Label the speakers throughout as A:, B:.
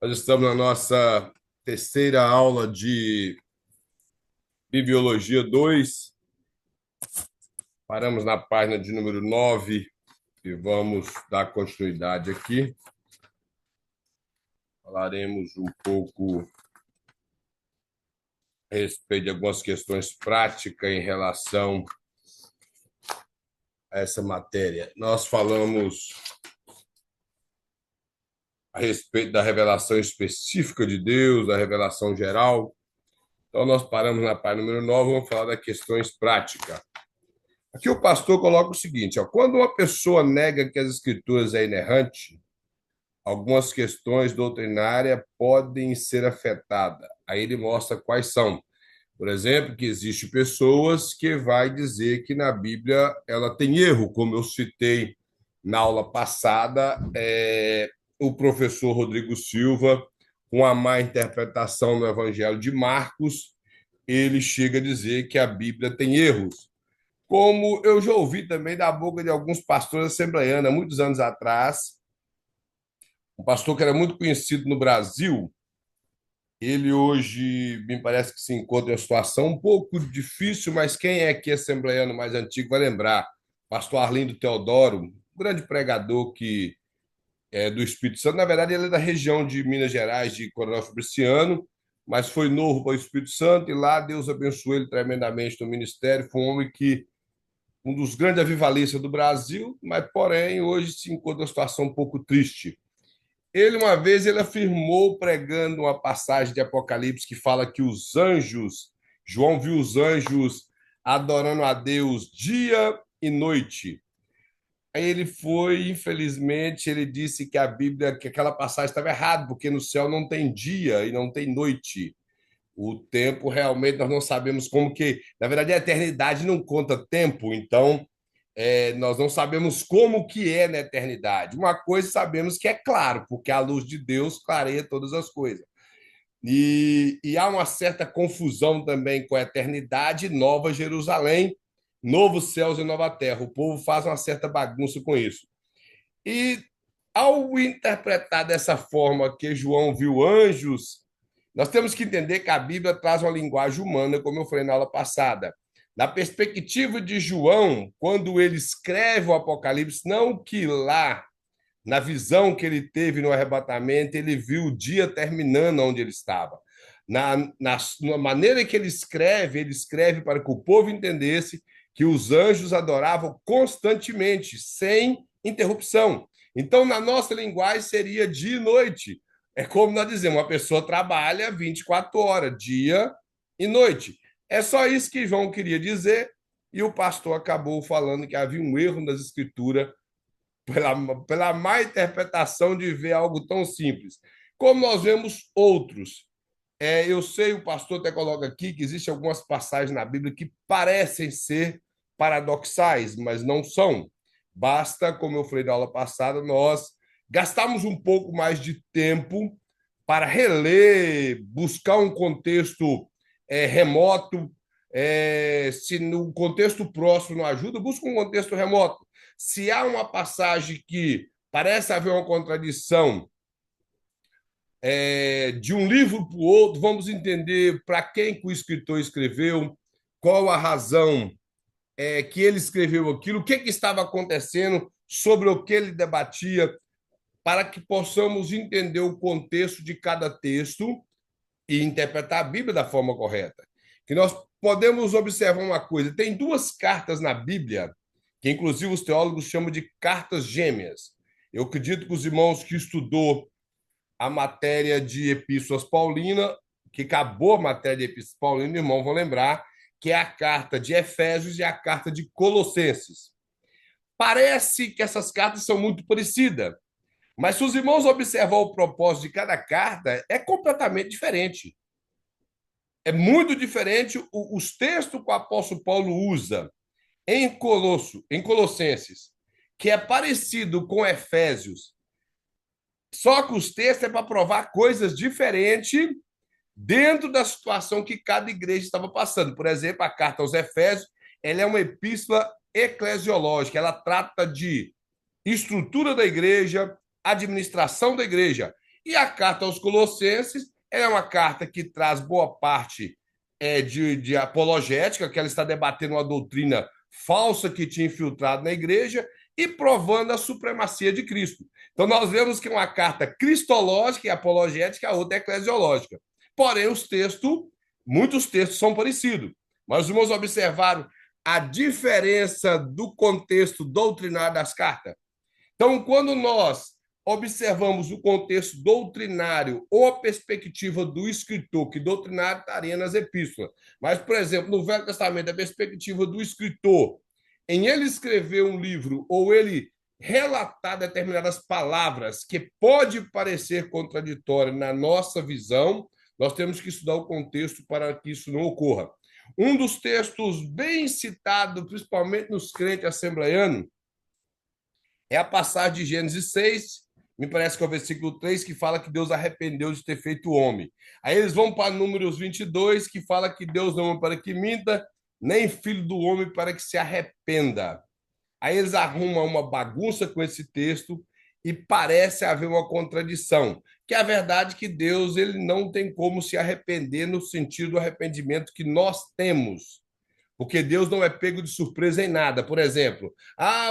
A: Nós estamos na nossa terceira aula de Bibliologia 2. Paramos na página de número 9 e vamos dar continuidade aqui. Falaremos um pouco a respeito de algumas questões práticas em relação a essa matéria. Nós falamos a respeito da revelação específica de Deus, da revelação geral. Então, nós paramos na página número 9 e vamos falar das questões práticas. Aqui o pastor coloca o seguinte: quando uma pessoa nega que as escrituras é inerrante, algumas questões doutrinárias podem ser afetadas. Aí ele mostra quais são. Por exemplo, que existe pessoas que vai dizer que na Bíblia ela tem erro, como eu citei na aula passada, o professor Rodrigo Silva, com a má interpretação do Evangelho de Marcos, ele chega a dizer que a Bíblia tem erros. Como eu já ouvi também da boca de alguns pastores assembleianos, há muitos anos atrás, um pastor que era muito conhecido no Brasil, ele hoje me parece que se encontra em uma situação um pouco difícil, mas quem é aqui assembleiano mais antigo vai lembrar. Pastor Arlindo Teodoro, um grande pregador que é do Espírito Santo. Na verdade, ele é da região de Minas Gerais, de Coronel Fabriciano, mas foi novo para o Espírito Santo e lá Deus abençoou ele tremendamente no ministério. Foi um homem que um dos grandes avivalistas do Brasil, mas, porém, hoje se encontra uma situação um pouco triste. Ele, uma vez, ele afirmou, pregando uma passagem de Apocalipse que fala que os anjos, João viu os anjos adorando a Deus dia e noite. Aí ele foi, infelizmente, ele disse que a Bíblia, que aquela passagem estava errada, porque no céu não tem dia e não tem noite. O tempo realmente nós não sabemos como que, na verdade, a eternidade não conta tempo, então nós não sabemos como que é na eternidade. Uma coisa sabemos que é claro, porque a luz de Deus clareia todas as coisas. E há uma certa confusão também com a eternidade, Nova Jerusalém, novos céus e nova terra. O povo faz uma certa bagunça com isso. E ao interpretar dessa forma que João viu anjos, nós temos que entender que a Bíblia traz uma linguagem humana, como eu falei na aula passada. Na perspectiva de João, quando ele escreve o Apocalipse, não que lá, na visão que ele teve no arrebatamento, ele viu o dia terminando onde ele estava. Na maneira que ele escreve para que o povo entendesse que os anjos adoravam constantemente, sem interrupção. Então, na nossa linguagem, seria dia e noite. É como nós dizemos, uma pessoa trabalha 24 horas, dia e noite. É só isso que João queria dizer, e o pastor acabou falando que havia um erro nas escrituras pela má interpretação de ver algo tão simples. Como nós vemos outros. Eu sei, o pastor até coloca aqui que existem algumas passagens na Bíblia que parecem ser paradoxais, mas não são. Basta, como eu falei na aula passada, nós gastarmos um pouco mais de tempo para reler, buscar um contexto remoto. Se no contexto próximo não ajuda, busca um contexto remoto. Se há uma passagem que parece haver uma contradição de um livro para o outro, vamos entender para quem que o escritor escreveu, qual a razão que ele escreveu aquilo, o que, que estava acontecendo, sobre o que ele debatia, para que possamos entender o contexto de cada texto e interpretar a Bíblia da forma correta. Que nós podemos observar uma coisa: tem duas cartas na Bíblia, que inclusive os teólogos chamam de cartas gêmeas. Eu acredito que os irmãos que estudou a matéria de Epístolas Paulina, que acabou a matéria de Epístolas Paulina, irmão, vão lembrar que é a carta de Efésios e a carta de Colossenses. Parece que essas cartas são muito parecidas, mas se os irmãos observar o propósito de cada carta, é completamente diferente. É muito diferente os textos que o apóstolo Paulo usa em Colossenses, que é parecido com Efésios, só que os textos é para provar coisas diferentes dentro da situação que cada igreja estava passando. Por exemplo, a carta aos Efésios, ela é uma epístola eclesiológica, ela trata de estrutura da igreja, administração da igreja. E a carta aos Colossenses é uma carta que traz boa parte de apologética, que ela está debatendo uma doutrina falsa que tinha infiltrado na igreja e provando a supremacia de Cristo. Então, nós vemos que uma carta cristológica e apologética, a outra é eclesiológica. Porém, muitos textos são parecidos. Mas vamos observar a diferença do contexto doutrinário das cartas. Então, quando nós observamos o contexto doutrinário ou a perspectiva do escritor, que doutrinário estaria nas epístolas, mas, por exemplo, no Velho Testamento, a perspectiva do escritor, em ele escrever um livro ou ele relatar determinadas palavras que pode parecer contraditórias na nossa visão, nós temos que estudar o contexto para que isso não ocorra. Um dos textos bem citado, principalmente nos crentes assembleianos, é a passagem de Gênesis 6, me parece que é o versículo 3, que fala que Deus arrependeu de ter feito o homem. Aí eles vão para Números 22, que fala que Deus não é para que minta, nem filho do homem para que se arrependa. Aí eles arrumam uma bagunça com esse texto e parece haver uma contradição, que é a verdade que Deus ele não tem como se arrepender no sentido do arrependimento que nós temos. Porque Deus não é pego de surpresa em nada. Por exemplo,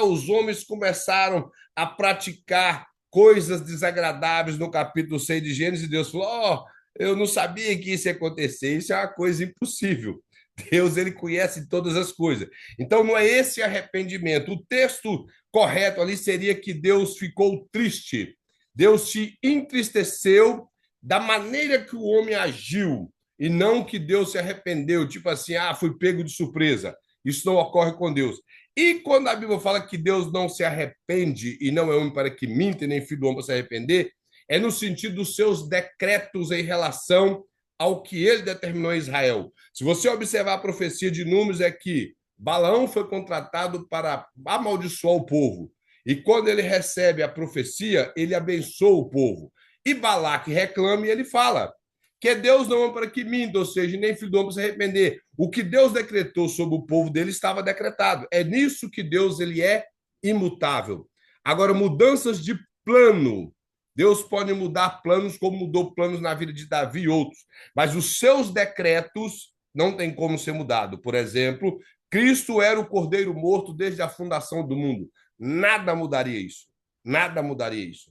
A: os homens começaram a praticar coisas desagradáveis no capítulo 6 de Gênesis, e Deus falou: eu não sabia que isso ia acontecer, isso é uma coisa impossível. Deus, ele conhece todas as coisas. Então, não é esse arrependimento. O texto correto ali seria que Deus ficou triste. Deus se entristeceu da maneira que o homem agiu e não que Deus se arrependeu, tipo assim, fui pego de surpresa. Isso não ocorre com Deus. E quando a Bíblia fala que Deus não se arrepende e não é homem para que minta, nem filho do homem para se arrepender, é no sentido dos seus decretos em relação ao que ele determinou em Israel. Se você observar a profecia de Números, é que Balaão foi contratado para amaldiçoar o povo. E quando ele recebe a profecia, ele abençoa o povo. E Balaque reclama e ele fala que Deus não é para que minta, ou seja, nem filho do homem para se arrepender. O que Deus decretou sobre o povo dele estava decretado. É nisso que Deus ele é imutável. Agora, mudanças de plano. Deus pode mudar planos como mudou planos na vida de Davi e outros, mas os seus decretos não tem como ser mudado. Por exemplo, Cristo era o cordeiro morto desde a fundação do mundo. Nada mudaria isso. Nada mudaria isso.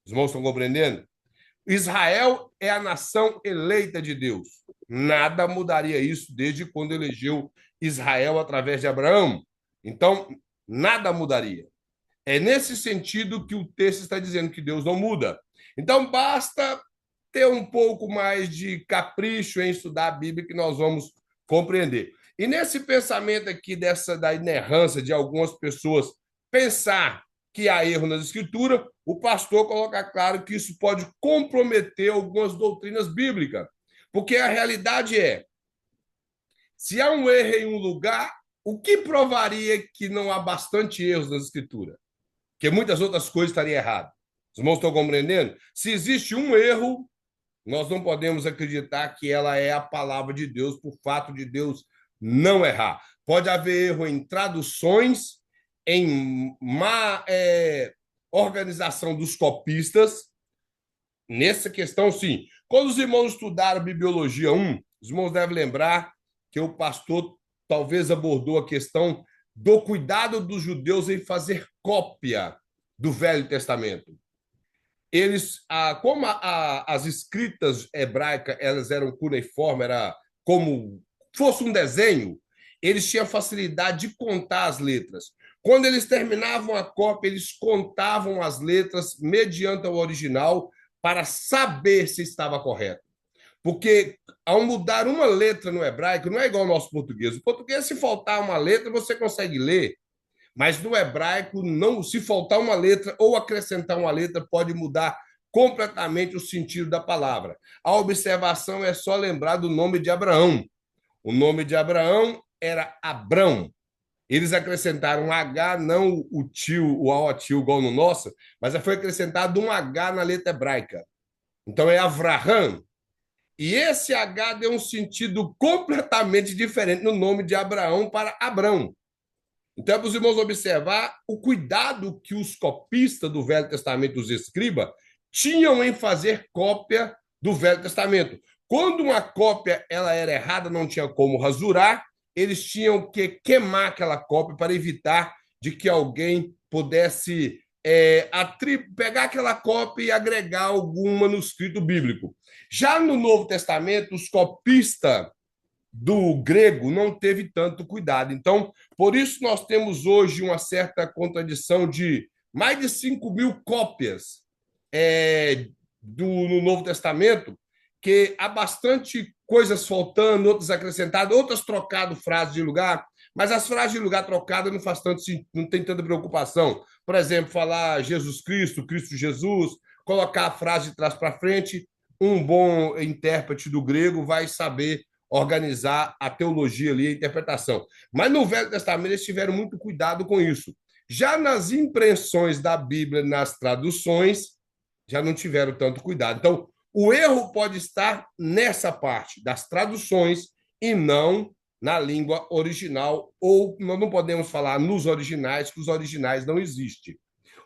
A: Os irmãos estão compreendendo? Israel é a nação eleita de Deus. Nada mudaria isso desde quando elegeu Israel através de Abraão. Então, nada mudaria. É nesse sentido que o texto está dizendo que Deus não muda. Então, basta ter um pouco mais de capricho em estudar a Bíblia que nós vamos compreender. E nesse pensamento aqui da inerrância de algumas pessoas pensar que há erro nas escrituras, o pastor coloca claro que isso pode comprometer algumas doutrinas bíblicas. Porque a realidade é, se há um erro em um lugar, o que provaria que não há bastante erros nas escrituras? Que muitas outras coisas estariam erradas. Os irmãos estão compreendendo? Se existe um erro, nós não podemos acreditar que ela é a palavra de Deus por fato de Deus não errar. Pode haver erro em traduções, em má organização dos copistas. Nessa questão, sim. Quando os irmãos estudaram Bibliologia 1, os irmãos devem lembrar que o pastor talvez abordou a questão do cuidado dos judeus em fazer cópia do Velho Testamento. Eles, como as escritas hebraicas elas eram cuneiformes, era como fosse um desenho, eles tinham facilidade de contar as letras. Quando eles terminavam a cópia, eles contavam as letras mediante o original para saber se estava correto. Porque ao mudar uma letra no hebraico, não é igual ao nosso português. O português, se faltar uma letra, você consegue ler. Mas no hebraico, não, se faltar uma letra ou acrescentar uma letra, pode mudar completamente o sentido da palavra. A observação é só lembrar do nome de Abraão. O nome de Abraão era Abrão. Eles acrescentaram um H, não o tio, o aotil igual no nosso, mas foi acrescentado um H na letra hebraica. Então é Avraham. E esse H deu um sentido completamente diferente no nome de Abraão para Abrão. Então, é para os irmãos observar o cuidado que os copistas do Velho Testamento, os escribas, tinham em fazer cópia do Velho Testamento. Quando uma cópia ela era errada, não tinha como rasurar, eles tinham que queimar aquela cópia para evitar de que alguém pudesse pegar aquela cópia e agregar algum manuscrito bíblico. Já no Novo Testamento, os copistas do grego não teve tanto cuidado. Então, por isso nós temos hoje uma certa contradição de mais de 5.000 cópias no Novo Testamento, que há bastante coisas faltando, outras acrescentadas, outras trocado frases de lugar, mas as frases de lugar trocadas não faz tanto, não tem tanta preocupação. Por exemplo, falar Jesus Cristo, Cristo Jesus, colocar a frase de trás para frente, um bom intérprete do grego vai saber organizar a teologia ali, a interpretação. Mas no Velho Testamento eles tiveram muito cuidado com isso. Já nas impressões da Bíblia, nas traduções, já não tiveram tanto cuidado. Então, o erro pode estar nessa parte das traduções e não na língua original, ou nós não podemos falar nos originais, que os originais não existem.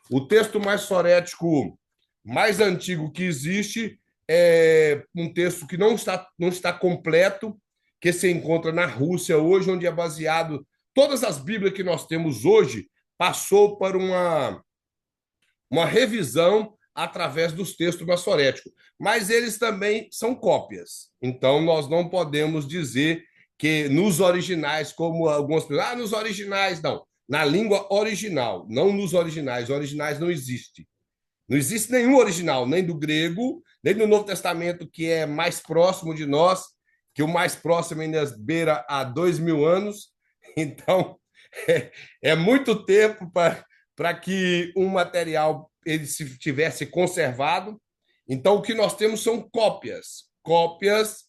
A: O texto mais sorético, mais antigo que existe, é um texto que não está completo, que se encontra na Rússia hoje, onde é baseado. Todas as Bíblias que nós temos hoje passou por uma revisão através dos textos maçoréticos, mas eles também são cópias. Então, nós não podemos dizer que nos originais, como algumas pessoas, nos originais, não. Na língua original, não nos originais. Originais não existe. Não existe nenhum original, nem do grego, nem do Novo Testamento, que é mais próximo de nós, que o mais próximo ainda beira há 2.000 anos. Então, é muito tempo para que um material ele se tivesse conservado. Então, o que nós temos são cópias. Cópias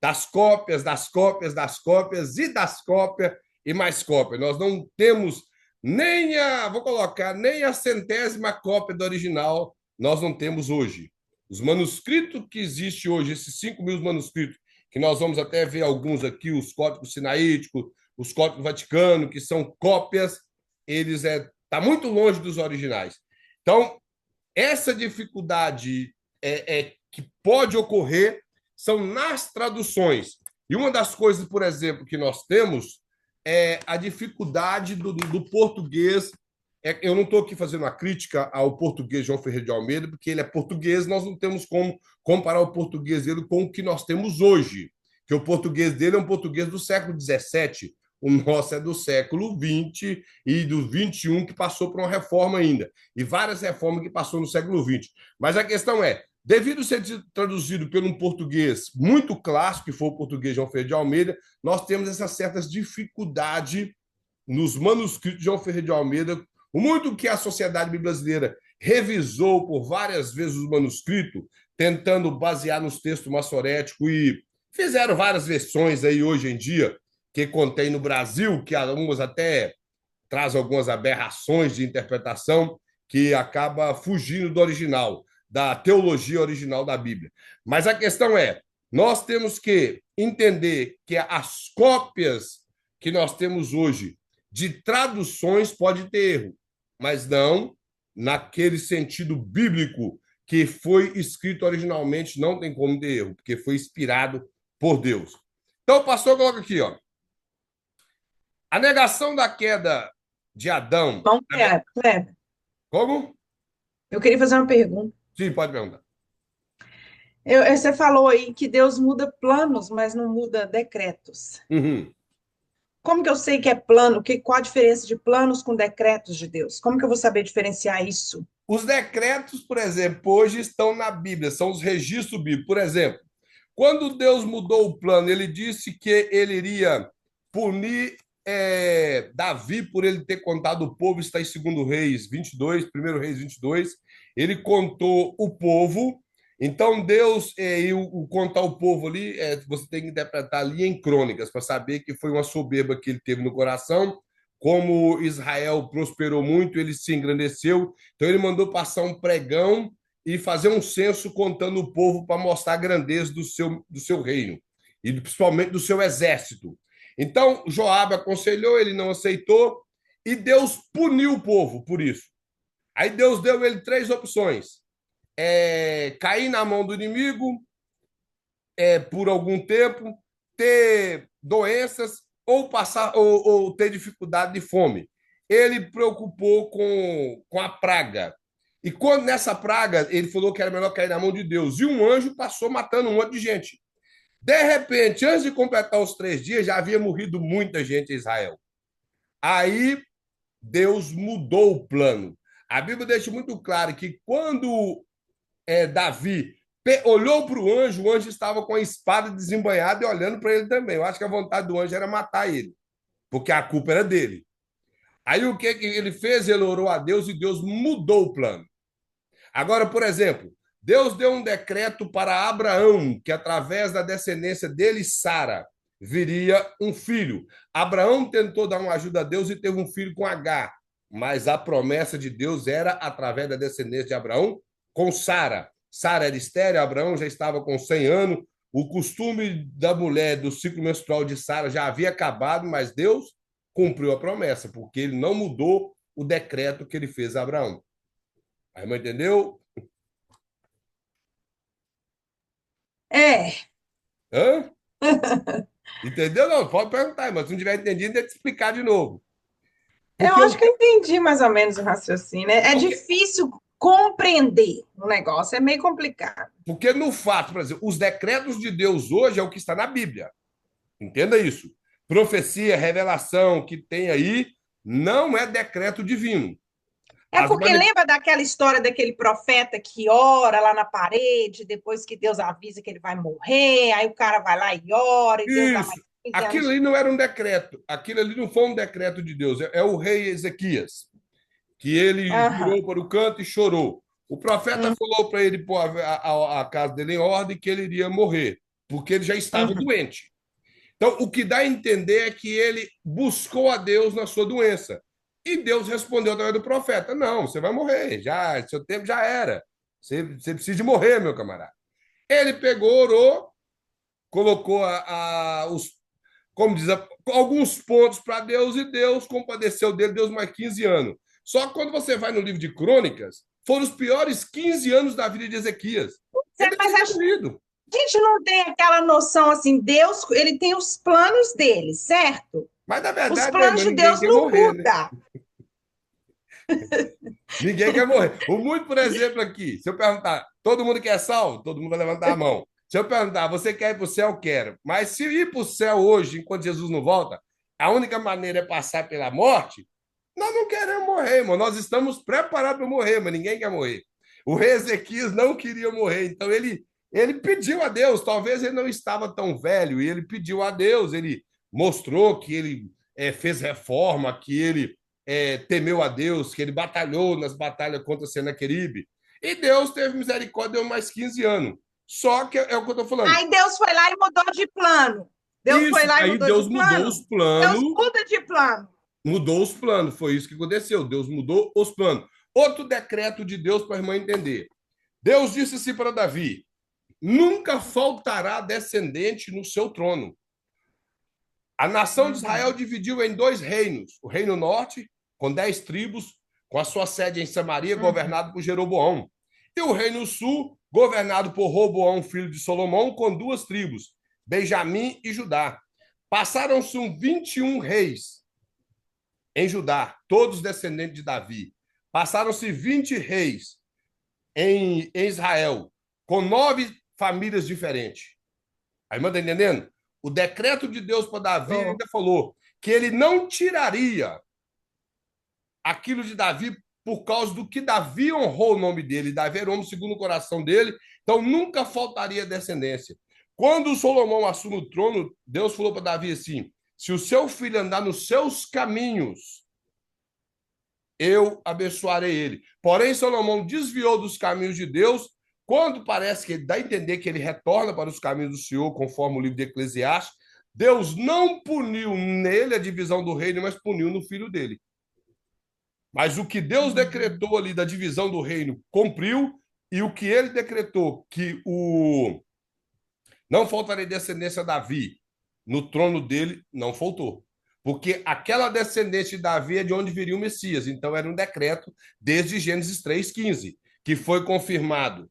A: das cópias, das cópias, das cópias e das cópias e mais cópias. Nós não temos vou colocar, nem a centésima cópia do original nós não temos hoje. Os manuscritos que existem hoje, esses 5.000 manuscritos, que nós vamos até ver alguns aqui, os códigos sinaíticos, os códigos vaticanos, que são cópias, eles tá muito longe dos originais. Então, essa dificuldade que pode ocorrer são nas traduções. E uma das coisas, por exemplo, que nós temos é a dificuldade do português. Eu não estou aqui fazendo uma crítica ao português João Ferreira de Almeida, porque ele é português, nós não temos como comparar o português dele com o que nós temos hoje, que o português dele é um português do século XVII, o nosso é do século XX e do XXI, que passou por uma reforma ainda, e várias reformas que passou no século XX. Mas a questão é, devido ser traduzido por um português muito clássico, que foi o português João Ferreira de Almeida, nós temos essas certas dificuldades nos manuscritos de João Ferreira de Almeida, muito que a Sociedade Brasileira revisou por várias vezes os manuscritos, tentando basear nos textos maçoréticos e fizeram várias versões aí hoje em dia, que contém no Brasil, que algumas até trazem algumas aberrações de interpretação que acaba fugindo do original, da teologia original da Bíblia. Mas a questão é, nós temos que entender que as cópias que nós temos hoje de traduções pode ter erro, mas não naquele sentido bíblico que foi escrito originalmente, não tem como ter erro, porque foi inspirado por Deus. Então, o pastor coloca aqui, ó. A negação da queda de Adão.
B: Bom, Kleber,
A: Como?
B: eu queria fazer uma pergunta.
A: Sim, pode perguntar.
B: Você falou aí que Deus muda planos, mas não muda decretos.
A: Uhum.
B: Como que eu sei que é plano? Qual a diferença de planos com decretos de Deus? Como que eu vou saber diferenciar isso?
A: Os decretos, por exemplo, hoje estão na Bíblia, são os registros bíblicos. Por exemplo, quando Deus mudou o plano, ele disse que ele iria punir Davi por ele ter contado o povo, está em 2 Reis 22, 1 Reis 22. Ele contou o povo. Então, Deus, o contar o povo ali, você tem que interpretar ali em crônicas, para saber que foi uma soberba que ele teve no coração. Como Israel prosperou muito, ele se engrandeceu. Então, ele mandou passar um pregão e fazer um censo contando o povo para mostrar a grandeza do seu reino e principalmente do seu exército. Então, Joabe aconselhou, ele não aceitou e Deus puniu o povo por isso. Aí Deus deu ele 3 opções. cair na mão do inimigo por algum tempo, ter doenças ou passar ou ter dificuldade de fome. Ele preocupou com a praga. E quando nessa praga, ele falou que era melhor cair na mão de Deus. E um anjo passou matando um monte de gente. De repente, antes de completar os 3 dias, já havia morrido muita gente em Israel. Aí Deus mudou o plano. A Bíblia deixa muito claro que quando Davi olhou para o anjo estava com a espada desembainhada e olhando para ele também. Eu acho que a vontade do anjo era matar ele, porque a culpa era dele. Aí o que ele fez? Ele orou a Deus e Deus mudou o plano. Agora, por exemplo, Deus deu um decreto para Abraão, que através da descendência dele, Sara, viria um filho. Abraão tentou dar uma ajuda a Deus e teve um filho com Agar, mas a promessa de Deus era através da descendência de Abraão com Sara. Sara era estéril, Abraão já estava com 100 anos, o costume da mulher do ciclo menstrual de Sara já havia acabado, mas Deus cumpriu a promessa, porque ele não mudou o decreto que ele fez a Abraão. A irmã entendeu?
B: É.
A: Hã? Entendeu? Não, pode perguntar, mas se não tiver entendido, tem que explicar de novo.
B: Eu
A: Porque,
B: acho que eu entendi mais ou menos o raciocínio. É
A: porque,
B: difícil compreender o negócio, é meio complicado.
A: porque no fato, por exemplo, os decretos de Deus hoje é o que está na Bíblia. Entenda isso. Profecia, revelação que tem aí, não é decreto divino.
B: É
A: As
B: porque
A: mani...
B: lembra daquela história daquele profeta que ora lá na parede, depois que Deus avisa que ele vai morrer, aí o cara vai lá e ora, e Deus dá mais
A: Isso.
B: 15
A: Aquilo
B: anos.
A: ali não era um decreto. Aquilo ali não foi um decreto de Deus. É o rei Ezequias, que ele
B: Aham.
A: virou para o canto e chorou. O profeta
B: Uhum.
A: falou para ele pôr a casa dele em ordem que ele iria morrer, porque ele já estava
B: Uhum.
A: doente. Então, o que dá a entender é que ele buscou a Deus na sua doença. E Deus respondeu através do profeta: Não, você vai morrer, já, seu tempo já era. Você precisa de morrer, meu camarada. Ele pegou, orou, colocou como diz, alguns pontos para Deus e Deus compadeceu dele, Deus mais 15 anos. Só que quando você vai no livro de Crônicas, foram os piores 15 anos da vida de Ezequias. Ele
B: Mas
A: devia ter morrido.
B: a gente não tem aquela noção assim, Deus, ele tem os planos dele, certo?
A: Mas, na
B: Os
A: verdade, né,
B: planos
A: irmão,
B: de
A: ninguém
B: Deus
A: quer
B: não
A: morrer, né?
B: mudam.
A: Ninguém quer morrer. O muito, por exemplo, aqui, se eu perguntar, todo mundo quer salvo? Todo mundo vai levantar a mão. Se eu perguntar, você quer ir para o céu? Quero. Mas se ir para o céu hoje, enquanto Jesus não volta, a única maneira é passar pela morte, nós não queremos morrer, irmão. Nós estamos preparados para morrer, mas ninguém quer morrer. O rei Ezequias não queria morrer, então ele pediu a Deus. Talvez ele não estava tão velho, e ele pediu a Deus. Ele mostrou que ele fez reforma, que ele temeu a Deus, que ele batalhou nas batalhas contra Senaqueribe. E Deus teve misericórdia, deu mais 15 anos. Só que é o que eu estou falando.
B: Aí Deus foi lá e mudou de plano. Deus foi
A: Isso,
B: lá e
A: aí
B: mudou de
A: Deus mudou
B: plano.
A: os planos.
B: Deus muda de plano.
A: Mudou os planos, foi isso que aconteceu. Deus mudou os planos. Outro decreto de Deus para a irmã entender. Deus disse assim para Davi: nunca faltará descendente no seu trono. A nação de Israel
B: Uhum.
A: dividiu em 2 reinos: o reino norte, com 10 tribos, com a sua sede em Samaria,
B: Uhum.
A: governado por Jeroboão. E o reino sul, governado por Roboão, filho de Salomão, com 2 tribos, Benjamim e Judá. Passaram-se 21 reis em Judá, todos descendentes de Davi. Passaram-se 20 reis em Israel, com 9 famílias diferentes. A irmã está entendendo? O decreto de Deus para Davi
B: Oh.
A: ainda falou que ele não tiraria aquilo de Davi por causa do que Davi honrou o nome dele. Davi era homem segundo o coração dele, então nunca faltaria descendência. Quando Salomão assume o trono, Deus falou para Davi assim: se o seu filho andar nos seus caminhos, eu abençoarei ele. Porém, Salomão desviou dos caminhos de Deus, quando parece que ele dá a entender que ele retorna para os caminhos do Senhor, conforme o livro de Eclesiastes. Deus não puniu nele a divisão do reino, mas puniu no filho dele. Mas o que Deus
B: Uhum.
A: decretou ali da divisão do reino cumpriu, e o que ele decretou que não faltaria descendência a Davi no trono dele, não faltou. Porque aquela descendência de Davi é de onde viria o Messias. Então era um decreto desde Gênesis 3,15, que foi confirmado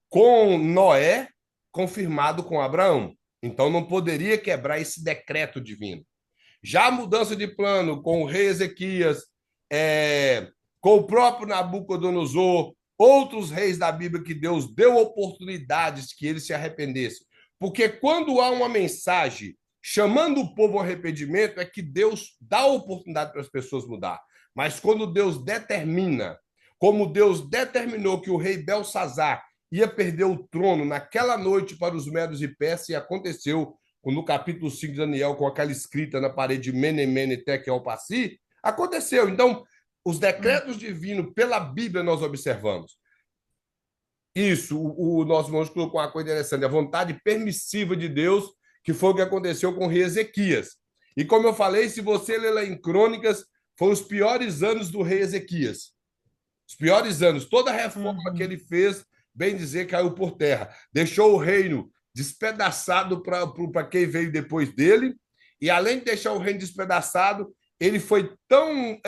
A: com Noé, confirmado com Abraão. Então não poderia quebrar esse decreto divino. Já a mudança de plano com o rei Ezequias, com o próprio Nabucodonosor, outros reis da Bíblia que Deus deu oportunidades que eles se arrependessem. Porque quando há uma mensagem chamando o povo ao arrependimento, é que Deus dá oportunidade para as pessoas mudar. Mas quando Deus determina, como Deus determinou que o rei Belsazar ia perder o trono naquela noite para os medos e persas, e aconteceu no capítulo 5 de Daniel, com aquela escrita na parede Mene, Mene, Tekel, Parsi, aconteceu. Então, os decretos divinos pela Bíblia nós observamos. Isso, o nosso irmão colocou uma coisa interessante, a vontade permissiva de Deus, que foi o que aconteceu com o rei Ezequias. E como eu falei, se você ler lá em Crônicas, foram os piores anos do rei Ezequias. Os piores anos. Toda a reforma que ele fez, bem dizer, caiu por terra. Deixou o reino despedaçado para quem veio depois dele. E além de deixar o reino despedaçado, ele foi tão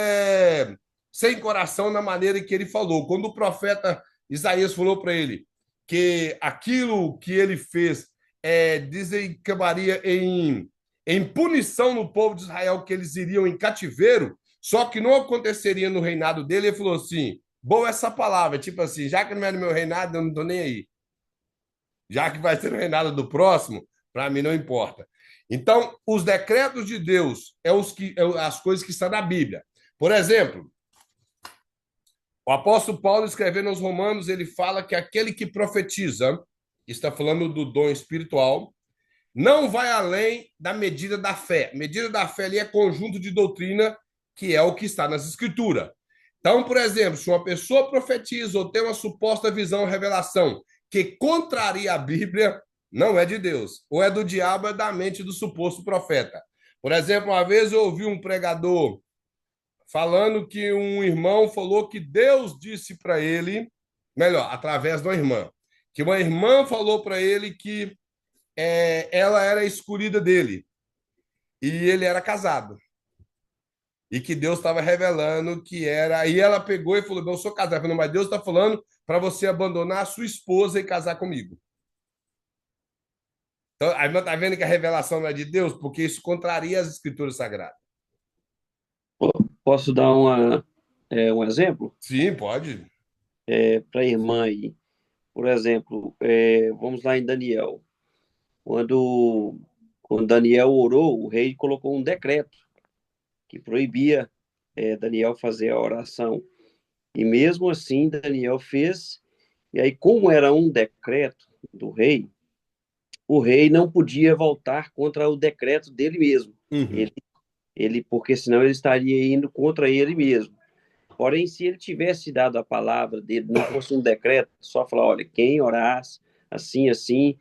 A: sem coração na maneira que ele falou. Quando o profeta Isaías falou para ele que aquilo que ele fez desencadearia em punição no povo de Israel, que eles iriam em cativeiro, só que não aconteceria no reinado dele, ele falou assim: boa essa palavra, tipo assim, já que não é no meu reinado, eu não estou nem aí. Já que vai ser no reinado do próximo, para mim não importa. Então, os decretos de Deus as coisas que estão na Bíblia. Por exemplo, o apóstolo Paulo, escrevendo aos Romanos, ele fala que aquele que profetiza, está falando do dom espiritual, não vai além da medida da fé. A medida da fé ali é conjunto de doutrina, que é o que está nas Escrituras. Então, por exemplo, se uma pessoa profetiza ou tem uma suposta visão ou revelação que contraria a Bíblia, não é de Deus. Ou é do diabo, é da mente do suposto profeta. Por exemplo, uma vez eu ouvi um pregador falando que um irmão falou que Deus disse para ele, melhor, através de uma irmã, que uma irmã falou para ele que ela era escolhida dele e ele era casado. E que Deus estava revelando que era. Aí ela pegou e falou: eu sou casado. Falei, mas Deus está falando para você abandonar a sua esposa e casar comigo. Então, a irmã está vendo que a revelação não é de Deus, porque isso contraria as escrituras sagradas.
C: Posso dar um exemplo
A: Sim, pode.
C: para a irmã aí? Por exemplo, vamos lá em Daniel. Quando Daniel orou, o rei colocou um decreto que proibia Daniel fazer a oração. E mesmo assim, Daniel fez. E aí, como era um decreto do rei, o rei não podia voltar contra o decreto dele mesmo.
A: Uhum.
C: Porque senão ele estaria indo contra ele mesmo. Porém, se ele tivesse dado a palavra dele, não fosse um decreto, só falar, olha, quem orar assim, assim,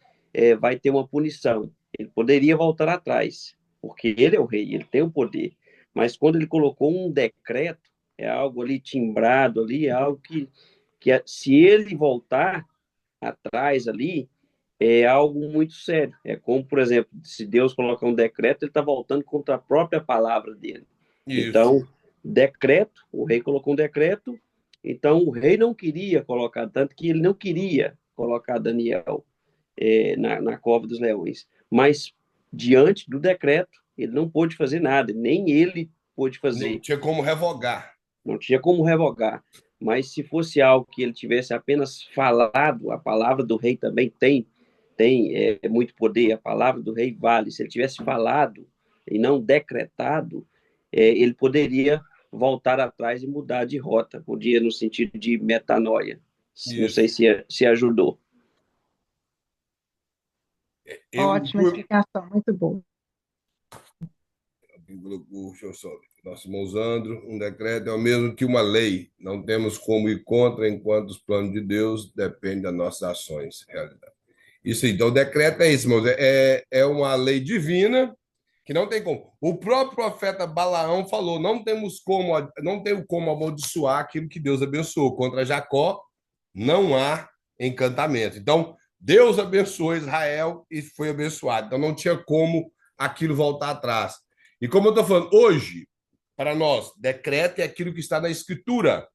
C: vai ter uma punição. Ele poderia voltar atrás, porque ele é o rei, ele tem o poder. Mas quando ele colocou um decreto, é algo ali timbrado ali, é algo que se ele voltar atrás ali, é algo muito sério. É como, por exemplo, se Deus colocar um decreto, ele está voltando contra a própria palavra dele.
A: Isso.
C: Então, decreto, o rei colocou um decreto, então o rei não queria colocar, tanto que ele não queria colocar Daniel na cova dos leões. Mas, diante do decreto, ele não pôde fazer nada, nem ele pôde fazer.
A: Não tinha como revogar.
C: Não tinha como revogar. Mas se fosse algo que ele tivesse apenas falado, a palavra do rei também tem muito poder, a palavra do rei vale. Se ele tivesse falado e não decretado, ele poderia voltar atrás e mudar de rota, podia no sentido de metanoia.
A: Isso.
C: Não sei se ajudou.
B: Ótima explicação, muito boa.
A: Nosso irmão Zandro, um decreto é o mesmo que uma lei. Não temos como ir contra enquanto os planos de Deus dependem das nossas ações. Realidade. Isso aí. Então, o decreto é isso, irmãos. É uma lei divina que não tem como. O próprio profeta Balaão falou: não tenho como amaldiçoar aquilo que Deus abençoou. Contra Jacó não há encantamento. Então, Deus abençoou Israel e foi abençoado. Então, não tinha como aquilo voltar atrás. E como eu estou falando, hoje, para nós, decreto é aquilo que está na Escritura.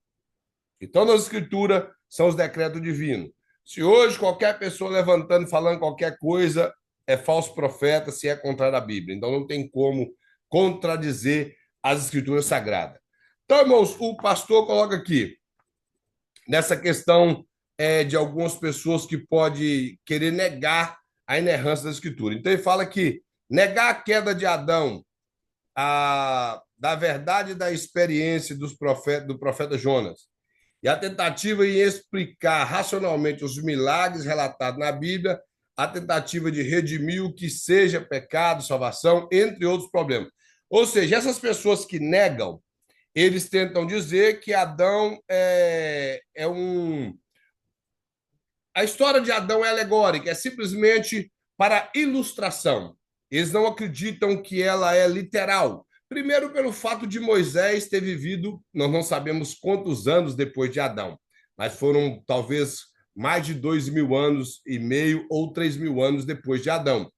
A: Então, na Escritura, são os decretos divinos. Se hoje qualquer pessoa levantando, falando qualquer coisa, é falso profeta, se é contrário à Bíblia. Então não tem como contradizer as escrituras sagradas. Então, irmãos, o pastor coloca aqui, nessa questão de algumas pessoas que podem querer negar a inerrância da escritura. Então ele fala que negar a queda de Adão, da verdade e da experiência do profeta Jonas, e a tentativa em explicar racionalmente os milagres relatados na Bíblia, a tentativa de redimir o que seja pecado, salvação, entre outros problemas. Ou seja, essas pessoas que negam, eles tentam dizer que Adão a história de Adão é alegórica, é simplesmente para ilustração. Eles não acreditam que ela é literal. Primeiro, pelo fato de Moisés ter vivido, nós não sabemos quantos anos depois de Adão, mas foram talvez mais de 2.000 anos e meio ou 3.000 anos depois de Adão,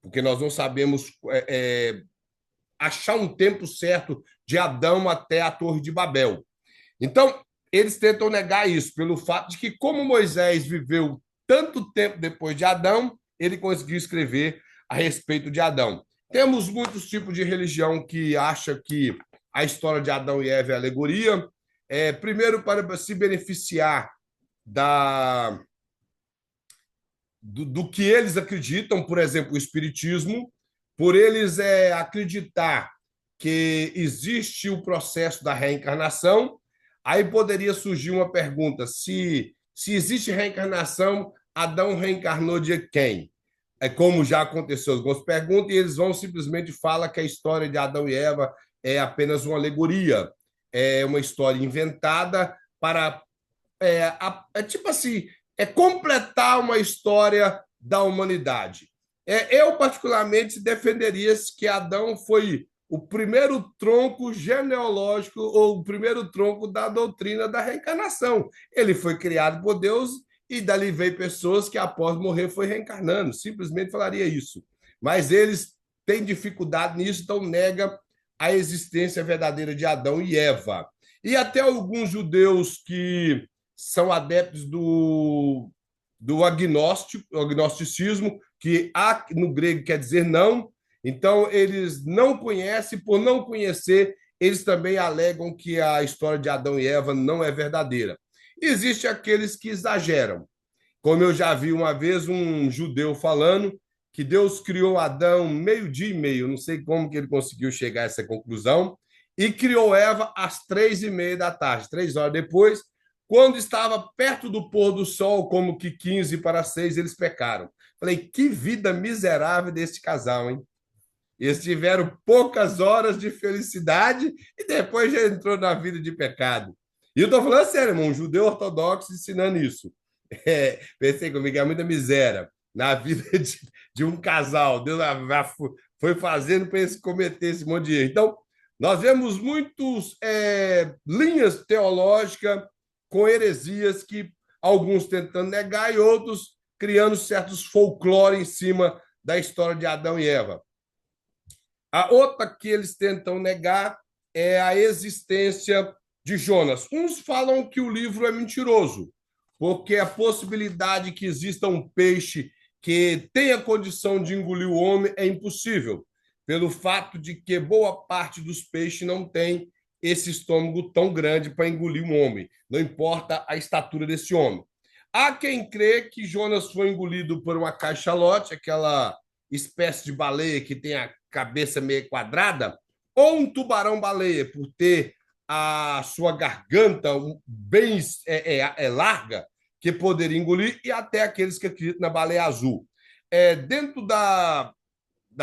A: porque nós não sabemos achar um tempo certo de Adão até a Torre de Babel. Então, eles tentam negar isso, pelo fato de que, como Moisés viveu tanto tempo depois de Adão, ele conseguiu escrever a respeito de Adão. Temos muitos tipos de religião que acham que a história de Adão e Eva é alegoria. Primeiro, para se beneficiar do que eles acreditam, por exemplo, o espiritismo, por eles acreditar que existe o processo da reencarnação. Aí poderia surgir uma pergunta: se existe reencarnação, Adão reencarnou de quem? Como já aconteceu algumas perguntas, e eles vão simplesmente falar que a história de Adão e Eva é apenas uma alegoria, é uma história inventada para tipo assim, completar uma história da humanidade. Eu, particularmente, defenderia que Adão foi o primeiro tronco genealógico ou o primeiro tronco da doutrina da reencarnação. Ele foi criado por Deus e dali veio pessoas que, após morrer, foi reencarnando. Simplesmente falaria isso. Mas eles têm dificuldade nisso, então nega a existência verdadeira de Adão e Eva. E até alguns judeus que são adeptos do agnosticismo, que no grego quer dizer não. Então, eles não conhecem, por não conhecer, eles também alegam que a história de Adão e Eva não é verdadeira. Existem aqueles que exageram. Como eu já vi uma vez um judeu falando que Deus criou Adão meio-dia e meio, não sei como que ele conseguiu chegar a essa conclusão, e criou Eva às 3:30 da tarde, 3 horas depois, quando estava perto do pôr do sol, como que 15 para 6, eles pecaram. Falei, que vida miserável desse casal, hein? Eles tiveram poucas horas de felicidade e depois já entrou na vida de pecado. E eu estou falando sério, irmão, um judeu ortodoxo ensinando isso. Pensei comigo, é muita miséria na vida de um casal. Deus foi fazendo para eles cometer esse monte de erro. Então, nós vemos muitas linhas teológicas com heresias que alguns tentando negar e outros criando certos folclore em cima da história de Adão e Eva. A outra que eles tentam negar é a existência de Jonas. Uns falam que o livro é mentiroso, porque a possibilidade que exista um peixe que tenha condição de engolir o homem é impossível, pelo fato de que boa parte dos peixes não tem esse estômago tão grande para engolir um homem, não importa a estatura desse homem. Há quem crê que Jonas foi engolido por uma cachalote, aquela espécie de baleia que tem a cabeça meio quadrada, ou um tubarão-baleia, por ter a sua garganta bem larga, que poderia engolir, e até aqueles que acreditam na baleia azul. Dentro da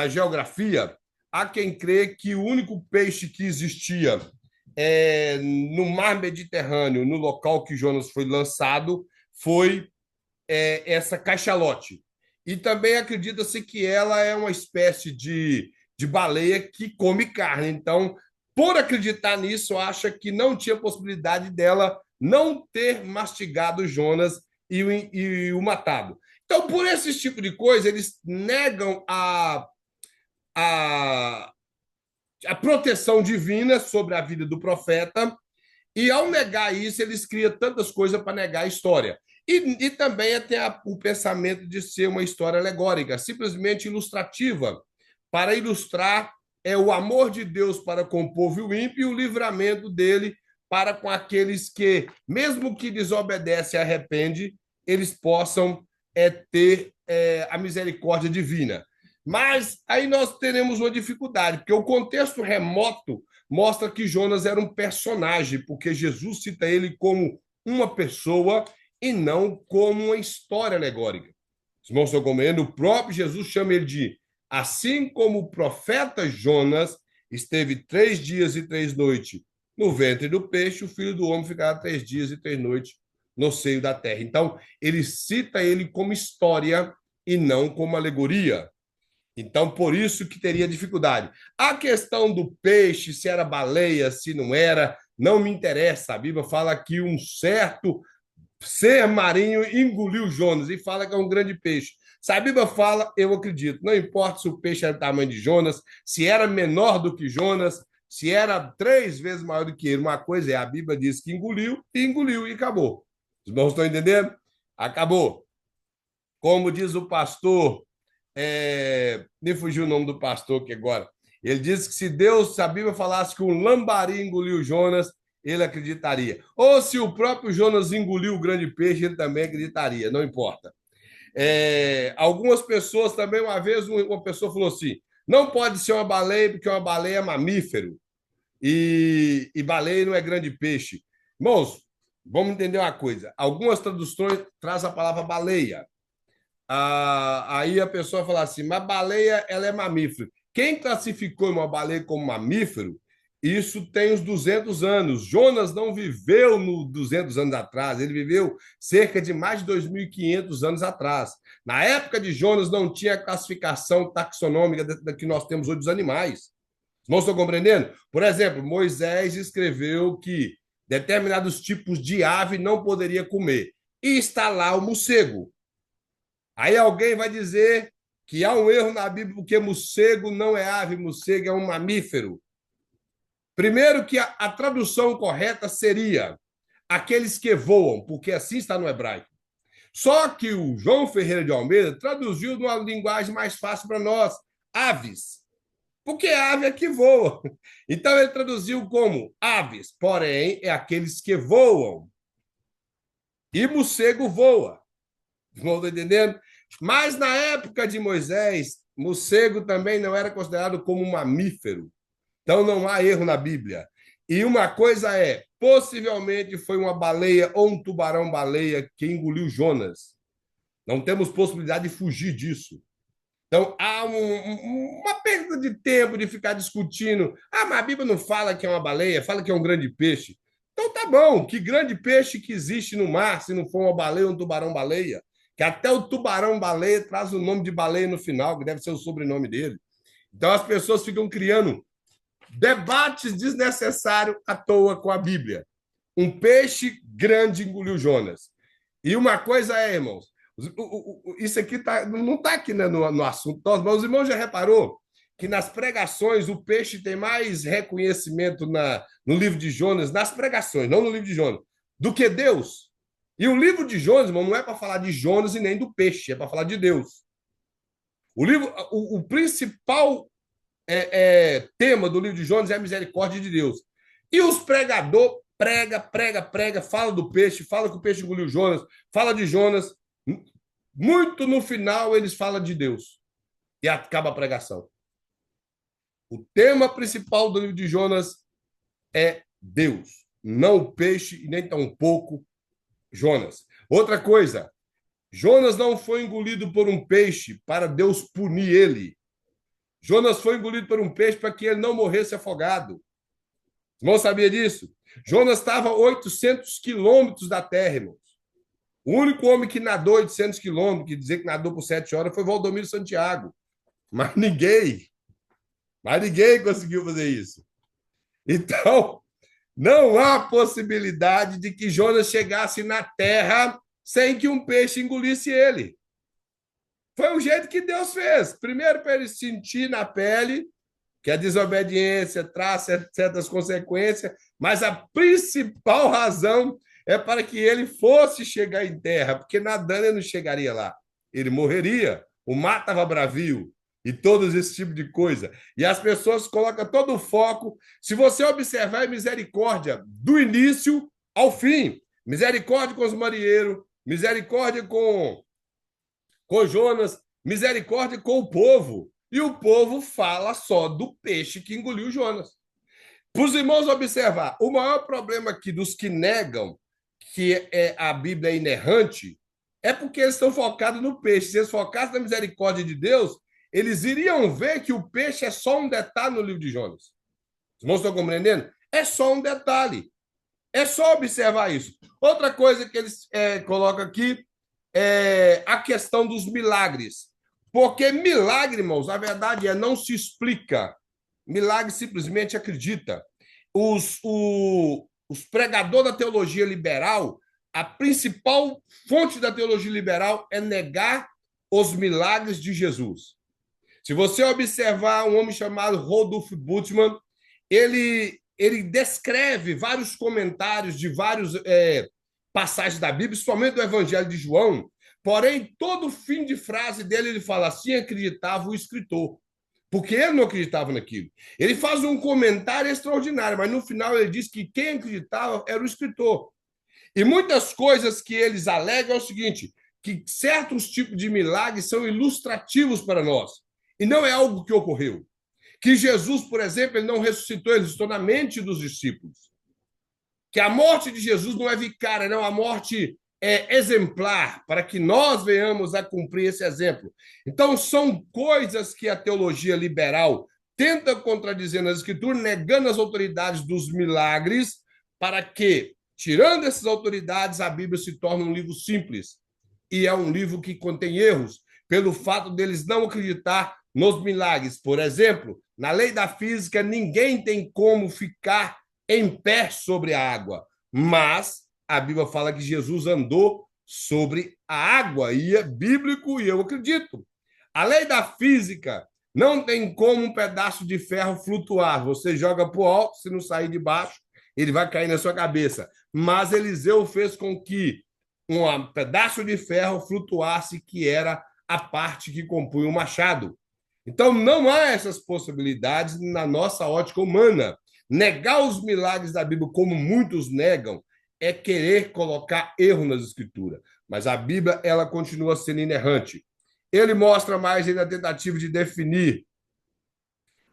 A: geografia, há quem crê que o único peixe que existia no mar Mediterrâneo, no local que Jonas foi lançado, foi essa cachalote. E também acredita-se que ela é uma espécie de baleia que come carne. Então, por acreditar nisso, acha que não tinha possibilidade dela não ter mastigado Jonas e o matado. Então, por esse tipo de coisa, eles negam a proteção divina sobre a vida do profeta E, ao negar isso, eles criam tantas coisas para negar a história. E também tem o pensamento de ser uma história alegórica, simplesmente ilustrativa, para ilustrar o amor de Deus para com o povo e o ímpio e o livramento dele para com aqueles que, mesmo que desobedecem e arrependem, eles possam ter a misericórdia divina. Mas aí nós teremos uma dificuldade, porque o contexto remoto mostra que Jonas era um personagem, porque Jesus cita ele como uma pessoa e não como uma história alegórica. Os irmãos estão compreendendo? O próprio Jesus chama ele de assim como o profeta Jonas esteve 3 dias e 3 noites no ventre do peixe, o filho do homem ficará 3 dias e 3 noites no seio da terra. Então, ele cita ele como história e não como alegoria. Então, por isso que teria dificuldade. A questão do peixe, se era baleia, se não era, não me interessa. A Bíblia fala que um certo ser marinho engoliu Jonas e fala que é um grande peixe. Se a Bíblia fala, eu acredito. Não importa se o peixe era do tamanho de Jonas, se era menor do que Jonas, se era 3 vezes maior do que ele. Uma coisa é, a Bíblia diz que engoliu e acabou. Os irmãos estão entendendo? Acabou. Como diz o pastor, me fugiu o nome do pastor aqui agora. Ele disse que se a Bíblia falasse que um lambari engoliu Jonas, ele acreditaria. Ou se o próprio Jonas engoliu o grande peixe, ele também acreditaria, não importa. Algumas pessoas também, uma vez, uma pessoa falou assim: não pode ser uma baleia, porque uma baleia é mamífero. E baleia não é grande peixe. Irmãos, vamos entender uma coisa. Algumas traduções trazem a palavra baleia. Aí a pessoa fala assim, mas baleia ela é mamífero. Quem classificou uma baleia como mamífero, isso tem uns 200 anos. Jonas não viveu no 200 anos atrás, ele viveu cerca de mais de 2.500 anos atrás. Na época de Jonas não tinha a classificação taxonômica da que nós temos hoje dos animais. Não estou compreendendo? Por exemplo, Moisés escreveu que determinados tipos de ave não poderia comer. E está lá o morcego. Aí alguém vai dizer que há um erro na Bíblia, porque morcego não é ave, morcego é um mamífero. Primeiro que a tradução correta seria aqueles que voam, porque assim está no hebraico. Só que o João Ferreira de Almeida traduziu numa linguagem mais fácil para nós, aves. Porque ave é que voa. Então ele traduziu como aves, porém é aqueles que voam. E morcego voa. Estão entendendo? Mas na época de Moisés, morcego também não era considerado como um mamífero. Então não há erro na Bíblia. E uma coisa possivelmente foi uma baleia ou um tubarão-baleia que engoliu Jonas. Não temos possibilidade de fugir disso. Então há uma perda de tempo de ficar discutindo. Mas a Bíblia não fala que é uma baleia, fala que é um grande peixe. Então tá bom, que grande peixe que existe no mar, se não for uma baleia ou um tubarão-baleia? Que até o tubarão-baleia traz o nome de baleia no final, que deve ser o sobrenome dele. Então as pessoas ficam criando debates desnecessários à toa com a Bíblia. Um peixe grande engoliu Jonas. E uma coisa irmãos, isso aqui não está aqui, né, no assunto, mas os irmãos já reparou que nas pregações o peixe tem mais reconhecimento no livro de Jonas, nas pregações, não no livro de Jonas, do que Deus. E o livro de Jonas, irmão, não é para falar de Jonas e nem do peixe, é para falar de Deus. O principal tema do livro de Jonas é a misericórdia de Deus. E os pregadores prega, fala do peixe, fala que o peixe engoliu Jonas, fala de Jonas. Muito no final eles falam de Deus. E acaba a pregação. O tema principal do livro de Jonas é Deus, não o peixe e nem tampouco Jonas. Outra coisa, Jonas não foi engolido por um peixe para Deus punir ele. Jonas foi engolido por um peixe para que ele não morresse afogado. Não sabia disso? Jonas estava a 800 quilômetros da terra, irmãos. O único homem que nadou 800 quilômetros, que dizer que nadou por 7 horas, foi Valdomiro Santiago. Mas ninguém conseguiu fazer isso. Então, não há possibilidade de que Jonas chegasse na terra sem que um peixe engolisse ele. Foi o jeito que Deus fez. Primeiro, para ele sentir na pele que a desobediência traz certas consequências, mas a principal razão é para que ele fosse chegar em terra, porque nadando ele não chegaria lá. Ele morreria, o mar estava bravio, e todos esse tipo de coisa. E as pessoas colocam todo o foco. Se você observar, é misericórdia do início ao fim. Misericórdia com os marinheiros, misericórdia com Jonas, misericórdia com o povo. E o povo fala só do peixe que engoliu Jonas. Para os irmãos observar, o maior problema aqui dos que negam que a Bíblia é inerrante é porque eles estão focados no peixe. Se eles focassem na misericórdia de Deus, eles iriam ver que o peixe é só um detalhe no livro de Jonas. Os irmãos estão compreendendo? É só um detalhe. É só observar isso. Outra coisa que eles colocam aqui é a questão dos milagres. Porque milagre, irmãos, a verdade não se explica. Milagre simplesmente acredita. Os pregadores da teologia liberal, a principal fonte da teologia liberal é negar os milagres de Jesus. Se você observar um homem chamado Rodolfo Bultmann, ele descreve vários comentários de várias passagens da Bíblia, principalmente do Evangelho de João, porém, todo fim de frase dele, ele fala assim, acreditava o escritor, porque ele não acreditava naquilo. Ele faz um comentário extraordinário, mas no final ele diz que quem acreditava era o escritor. E muitas coisas que eles alegam é o seguinte, que certos tipos de milagres são ilustrativos para nós, e não é algo que ocorreu. Que Jesus, por exemplo, ele não ressuscitou, ele ressuscitou na mente dos discípulos. Que a morte de Jesus não é vicária, não, a morte é exemplar, para que nós venhamos a cumprir esse exemplo. Então, são coisas que a teologia liberal tenta contradizer nas Escrituras, negando as autoridades dos milagres, para que, tirando essas autoridades, a Bíblia se torne um livro simples. E é um livro que contém erros, pelo fato deles não acreditar nos milagres. Por exemplo, na lei da física, ninguém tem como ficar em pé sobre a água, mas a Bíblia fala que Jesus andou sobre a água, e é bíblico, e eu acredito. A lei da física não tem como um pedaço de ferro flutuar. Você joga para o alto, se não sair de baixo, ele vai cair na sua cabeça. Mas Eliseu fez com que um pedaço de ferro flutuasse, que era a parte que compunha o machado. Então, não há essas possibilidades na nossa ótica humana. Negar os milagres da Bíblia, como muitos negam, é querer colocar erro nas Escrituras. Mas a Bíblia, ela continua sendo inerrante. Ele mostra mais aí na tentativa de definir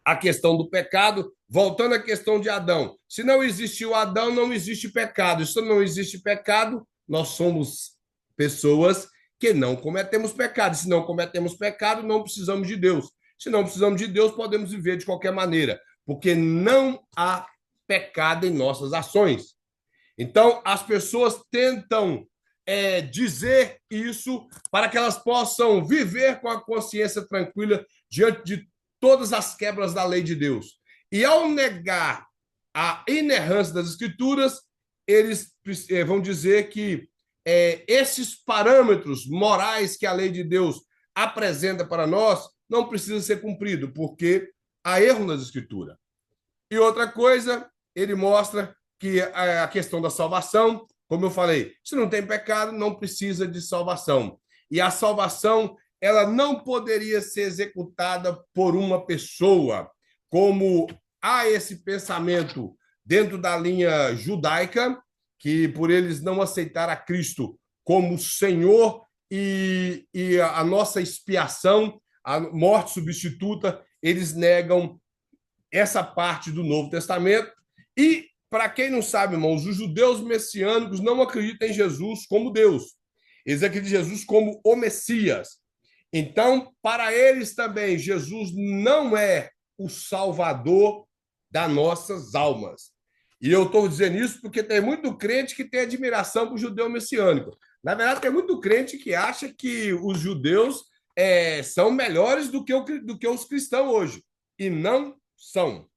A: a questão do pecado, voltando à questão de Adão. Se não existiu Adão, não existe pecado. Se não existe pecado, nós somos pessoas que não cometemos pecado. Se não cometemos pecado, não precisamos de Deus. Se não precisamos de Deus, podemos viver de qualquer maneira, porque não há pecado em nossas ações. Então, as pessoas tentam dizer isso para que elas possam viver com a consciência tranquila diante de todas as quebras da lei de Deus. E ao negar a inerrância das Escrituras, eles vão dizer que esses parâmetros morais que a lei de Deus apresenta para nós não precisam ser cumpridos, porque há erro nas Escrituras. E outra coisa, ele mostra que a questão da salvação, como eu falei, se não tem pecado, não precisa de salvação. E a salvação, ela não poderia ser executada por uma pessoa, como há esse pensamento dentro da linha judaica, que por eles não aceitar a Cristo como Senhor e a nossa expiação, a morte substituta, eles negam essa parte do Novo Testamento. E, para quem não sabe, irmãos, os judeus messiânicos não acreditam em Jesus como Deus. Eles acreditam em Jesus como o Messias. Então, para eles também, Jesus não é o Salvador das nossas almas. E eu estou dizendo isso porque tem muito crente que tem admiração para o judeu messiânico. Na verdade, tem muito crente que acha que os judeus são melhores do que os cristãos hoje. E não são.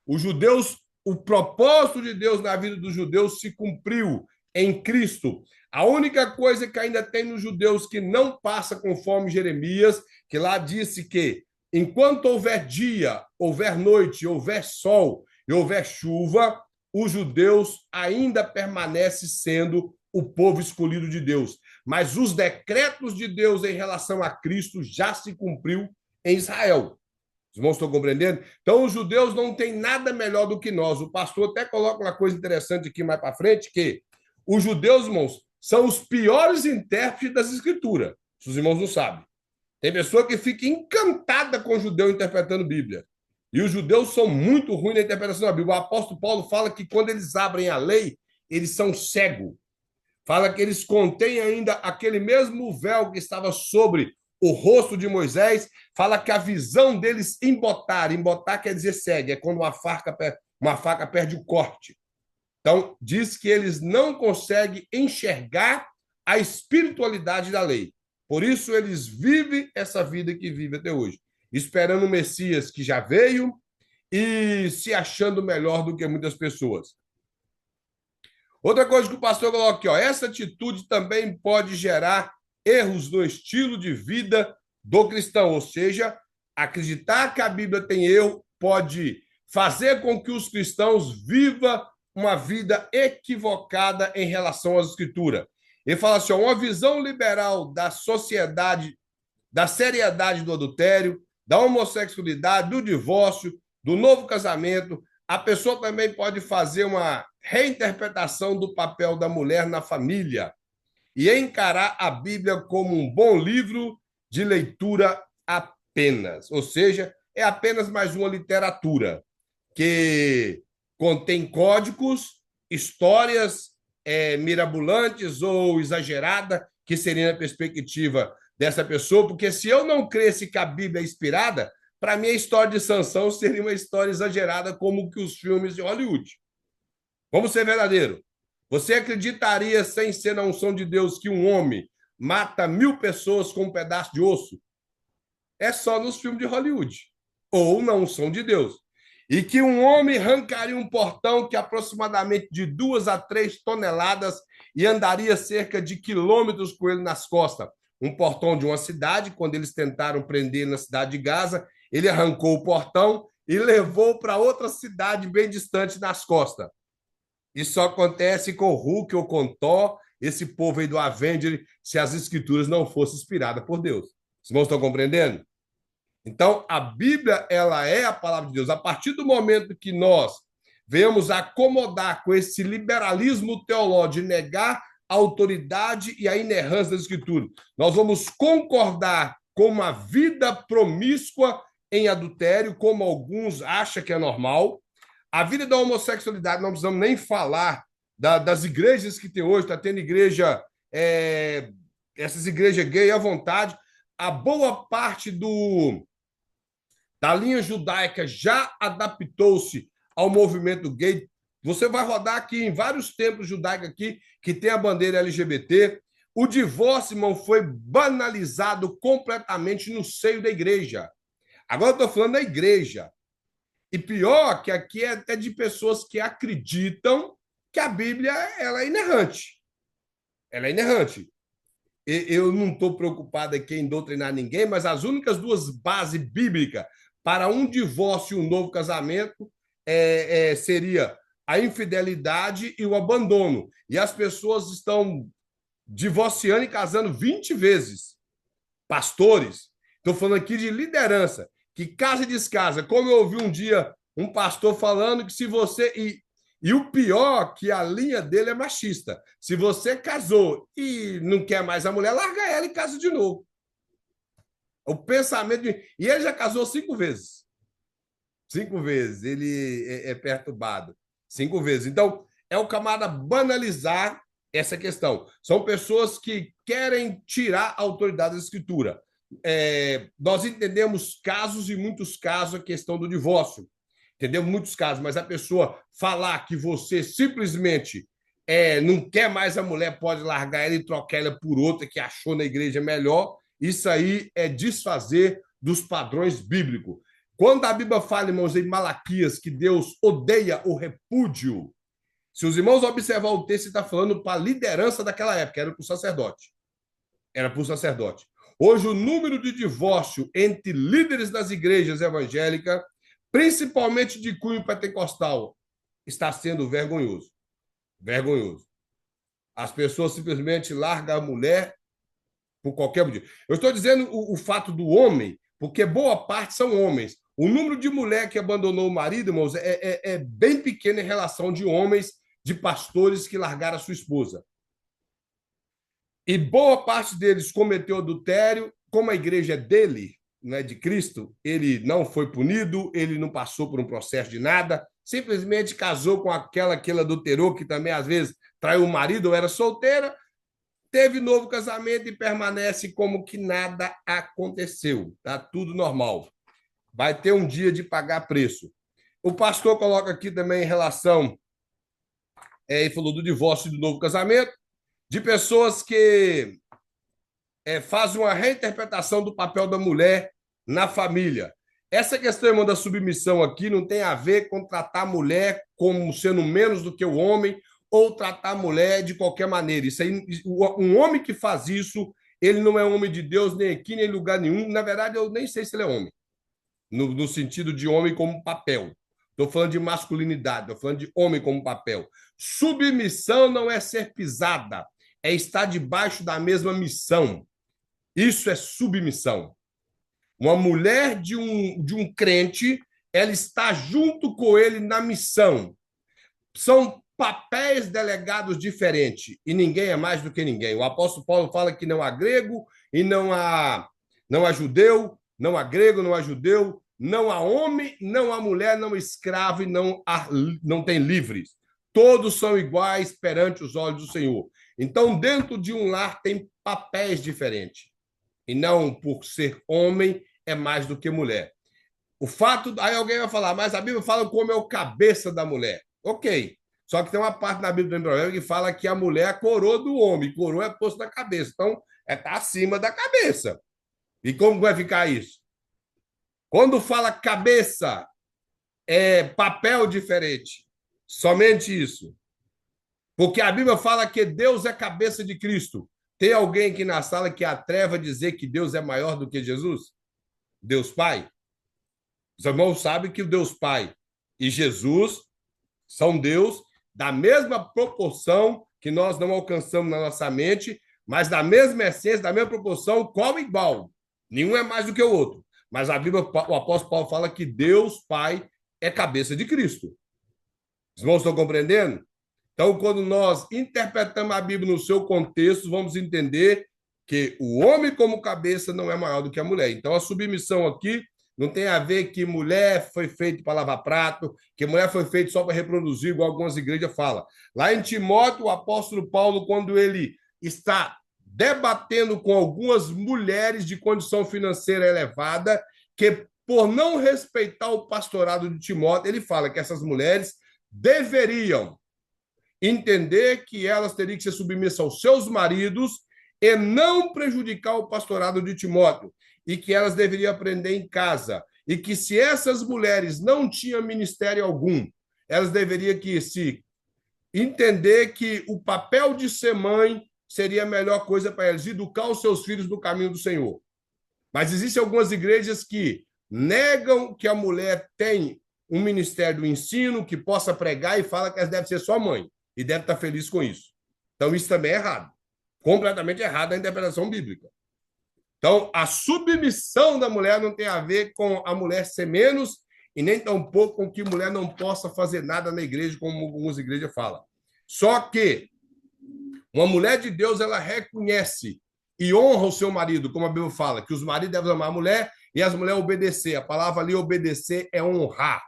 A: Os judeus, o propósito de Deus na vida dos judeus se cumpriu em Cristo. A única coisa que ainda tem nos judeus que não passa conforme Jeremias, que lá disse que enquanto houver dia, houver noite, houver sol e houver chuva, os judeus ainda permanecem sendo o povo escolhido de Deus. Mas os decretos de Deus em relação a Cristo já se cumpriu em Israel. Os irmãos estão compreendendo? Então, os judeus não têm nada melhor do que nós. O pastor até coloca uma coisa interessante aqui mais para frente, que os judeus, irmãos, são os piores intérpretes das Escrituras. Se os irmãos não sabem. Tem pessoa que fica encantada com o judeu interpretando Bíblia. E os judeus são muito ruins na interpretação da Bíblia. O apóstolo Paulo fala que quando eles abrem a lei, eles são cegos. Fala que eles contêm ainda aquele mesmo véu que estava sobre o rosto de Moisés. Fala que a visão deles embotar quer dizer cego, é quando uma faca perde o corte. Então, diz que eles não conseguem enxergar a espiritualidade da lei. Por isso, eles vivem essa vida que vive até hoje, esperando o Messias que já veio e se achando melhor do que muitas pessoas. Outra coisa que o pastor coloca aqui, ó, essa atitude também pode gerar erros no estilo de vida do cristão, ou seja, acreditar que a Bíblia tem erro pode fazer com que os cristãos vivam uma vida equivocada em relação às Escrituras. Ele fala assim, ó, uma visão liberal da sociedade, da seriedade do adultério, da homossexualidade, do divórcio, do novo casamento. A pessoa também pode fazer uma reinterpretação do papel da mulher na família e encarar a Bíblia como um bom livro de leitura apenas. Ou seja, é apenas mais uma literatura que contém códigos, histórias mirabolantes ou exageradas, que seria na perspectiva dessa pessoa, porque se eu não cresce que a Bíblia é inspirada, para mim a história de Sansão seria uma história exagerada como que os filmes de Hollywood. Vamos ser verdadeiro. Você acreditaria, sem ser na unção de Deus, que um homem mata 1000 pessoas com um pedaço de osso? É só nos filmes de Hollywood. Ou na unção de Deus. E que um homem arrancaria um portão que é aproximadamente de 2 a 3 toneladas e andaria cerca de quilômetros com ele nas costas. Um portão de uma cidade, quando eles tentaram prender ele na cidade de Gaza, ele arrancou o portão e levou para outra cidade bem distante nas costas. Isso acontece com o Hulk ou com Thor, esse povo aí do Avenger, se as escrituras não fossem inspiradas por Deus. Os irmãos estão compreendendo? Então, a Bíblia, ela é a palavra de Deus. A partir do momento que nós venhamos acomodar com esse liberalismo teológico de negar a autoridade e a inerrância das Escrituras, nós vamos concordar com uma vida promíscua em adultério, como alguns acham que é normal. A vida da homossexualidade, não precisamos nem falar das igrejas que tem hoje, está tendo igreja, essas igrejas gays à vontade. A boa parte da linha judaica já adaptou-se ao movimento gay. Você vai rodar aqui em vários templos judaicos aqui que tem a bandeira LGBT. O divórcio, irmão, foi banalizado completamente no seio da igreja. Agora eu estou falando da igreja. E pior que aqui é até de pessoas que acreditam que a Bíblia ela é inerrante. Ela é inerrante. Eu não estou preocupado aqui em doutrinar ninguém, mas as únicas duas bases bíblicas para um divórcio e um novo casamento seria a infidelidade e o abandono. E as pessoas estão divorciando e casando 20 vezes. Pastores, estou falando aqui de liderança, que casa e descasa. Como eu ouvi um dia um pastor falando que se você... E o pior que a linha dele é machista. Se você casou e não quer mais a mulher, larga ela e casa de novo. O pensamento de... E ele já casou 5 vezes. 5 vezes. Ele é perturbado. 5 vezes. Então, é o camarada banalizar essa questão. São pessoas que querem tirar a autoridade da Escritura. Nós entendemos casos e muitos casos a questão do divórcio. Entendemos muitos casos, mas a pessoa falar que você simplesmente não quer mais a mulher, pode largar ela e trocar ela por outra que achou na igreja melhor, isso aí é desfazer dos padrões bíblicos. Quando a Bíblia fala, irmãos, em Malaquias, que Deus odeia o repúdio, se os irmãos observar o texto, está falando para a liderança daquela época, era para o sacerdote. Era para o sacerdote. Hoje, o número de divórcio entre líderes das igrejas evangélicas, principalmente de cunho pentecostal, está sendo vergonhoso. Vergonhoso. As pessoas simplesmente largam a mulher por qualquer motivo. Eu estou dizendo o fato do homem, porque boa parte são homens. O número de mulher que abandonou o marido, irmãos, é bem pequeno em relação de homens, de pastores que largaram a sua esposa. E boa parte deles cometeu adultério, como a igreja é dele, não é de Cristo, ele não foi punido, ele não passou por um processo de nada, simplesmente casou com aquela que ele adulterou, que também às vezes traiu o marido ou era solteira, teve novo casamento e permanece como que nada aconteceu. Tá tudo normal. Vai ter um dia de pagar preço. O pastor coloca aqui também em relação, ele falou do divórcio e do novo casamento, de pessoas que fazem uma reinterpretação do papel da mulher na família. Essa questão, irmão, da submissão aqui não tem a ver com tratar a mulher como sendo menos do que o homem ou tratar a mulher de qualquer maneira. Isso aí, um homem que faz isso, ele não é homem de Deus nem aqui, nem em lugar nenhum. Na verdade, eu nem sei se ele é homem, no sentido de homem como papel. Estou falando de masculinidade, estou falando de homem como papel. Submissão não é ser pisada, é estar debaixo da mesma missão. Isso é submissão. Uma mulher de um crente, ela está junto com ele na missão. São papéis delegados diferentes e ninguém é mais do que ninguém. O apóstolo Paulo fala que não há grego e não há judeu, não há grego, não há judeu, não há homem, não há mulher, não há escravo e não tem livres. Todos são iguais perante os olhos do Senhor. Então, dentro de um lar tem papéis diferentes. E não por ser homem é mais do que mulher. O fato... Aí alguém vai falar, mas a Bíblia fala como é o cabeça da mulher. Ok. Só que tem uma parte na Bíblia que fala que a mulher é a coroa do homem. Coroa é posto na cabeça. Então, está acima da cabeça. E como vai ficar isso? Quando fala cabeça, é papel diferente. Somente isso. Porque a Bíblia fala que Deus é cabeça de Cristo. Tem alguém aqui na sala que atreva a dizer que Deus é maior do que Jesus? Deus Pai? Os irmãos sabem que o Deus Pai e Jesus são Deus da mesma proporção que nós não alcançamos na nossa mente, mas da mesma essência, da mesma proporção, como igual. Nenhum é mais do que o outro. Mas a Bíblia, o apóstolo Paulo fala que Deus Pai é cabeça de Cristo. Os irmãos estão compreendendo? Então, quando nós interpretamos a Bíblia no seu contexto, vamos entender que o homem como cabeça não é maior do que a mulher. Então, a submissão aqui não tem a ver que mulher foi feita para lavar prato, que mulher foi feita só para reproduzir, igual algumas igrejas falam. Lá em Timóteo, o apóstolo Paulo, quando ele está debatendo com algumas mulheres de condição financeira elevada, que por não respeitar o pastorado de Timóteo, ele fala que essas mulheres deveriam entender que elas teriam que ser submissas aos seus maridos e não prejudicar o pastorado de Timóteo, e que elas deveriam aprender em casa, e que se essas mulheres não tinham ministério algum, elas deveriam que se entender que o papel de ser mãe seria a melhor coisa para elas, educar os seus filhos no caminho do Senhor. Mas existem algumas igrejas que negam que a mulher tem um ministério do ensino, que possa pregar, e fala que elas devem ser só mãe, e deve estar feliz com isso. Então, isso também é errado. Completamente errado a interpretação bíblica. Então, a submissão da mulher não tem a ver com a mulher ser menos e nem tampouco com que mulher não possa fazer nada na igreja, como algumas igrejas falam. Só que uma mulher de Deus, ela reconhece e honra o seu marido, como a Bíblia fala, que os maridos devem amar a mulher e as mulheres obedecer. A palavra ali, obedecer, é honrar.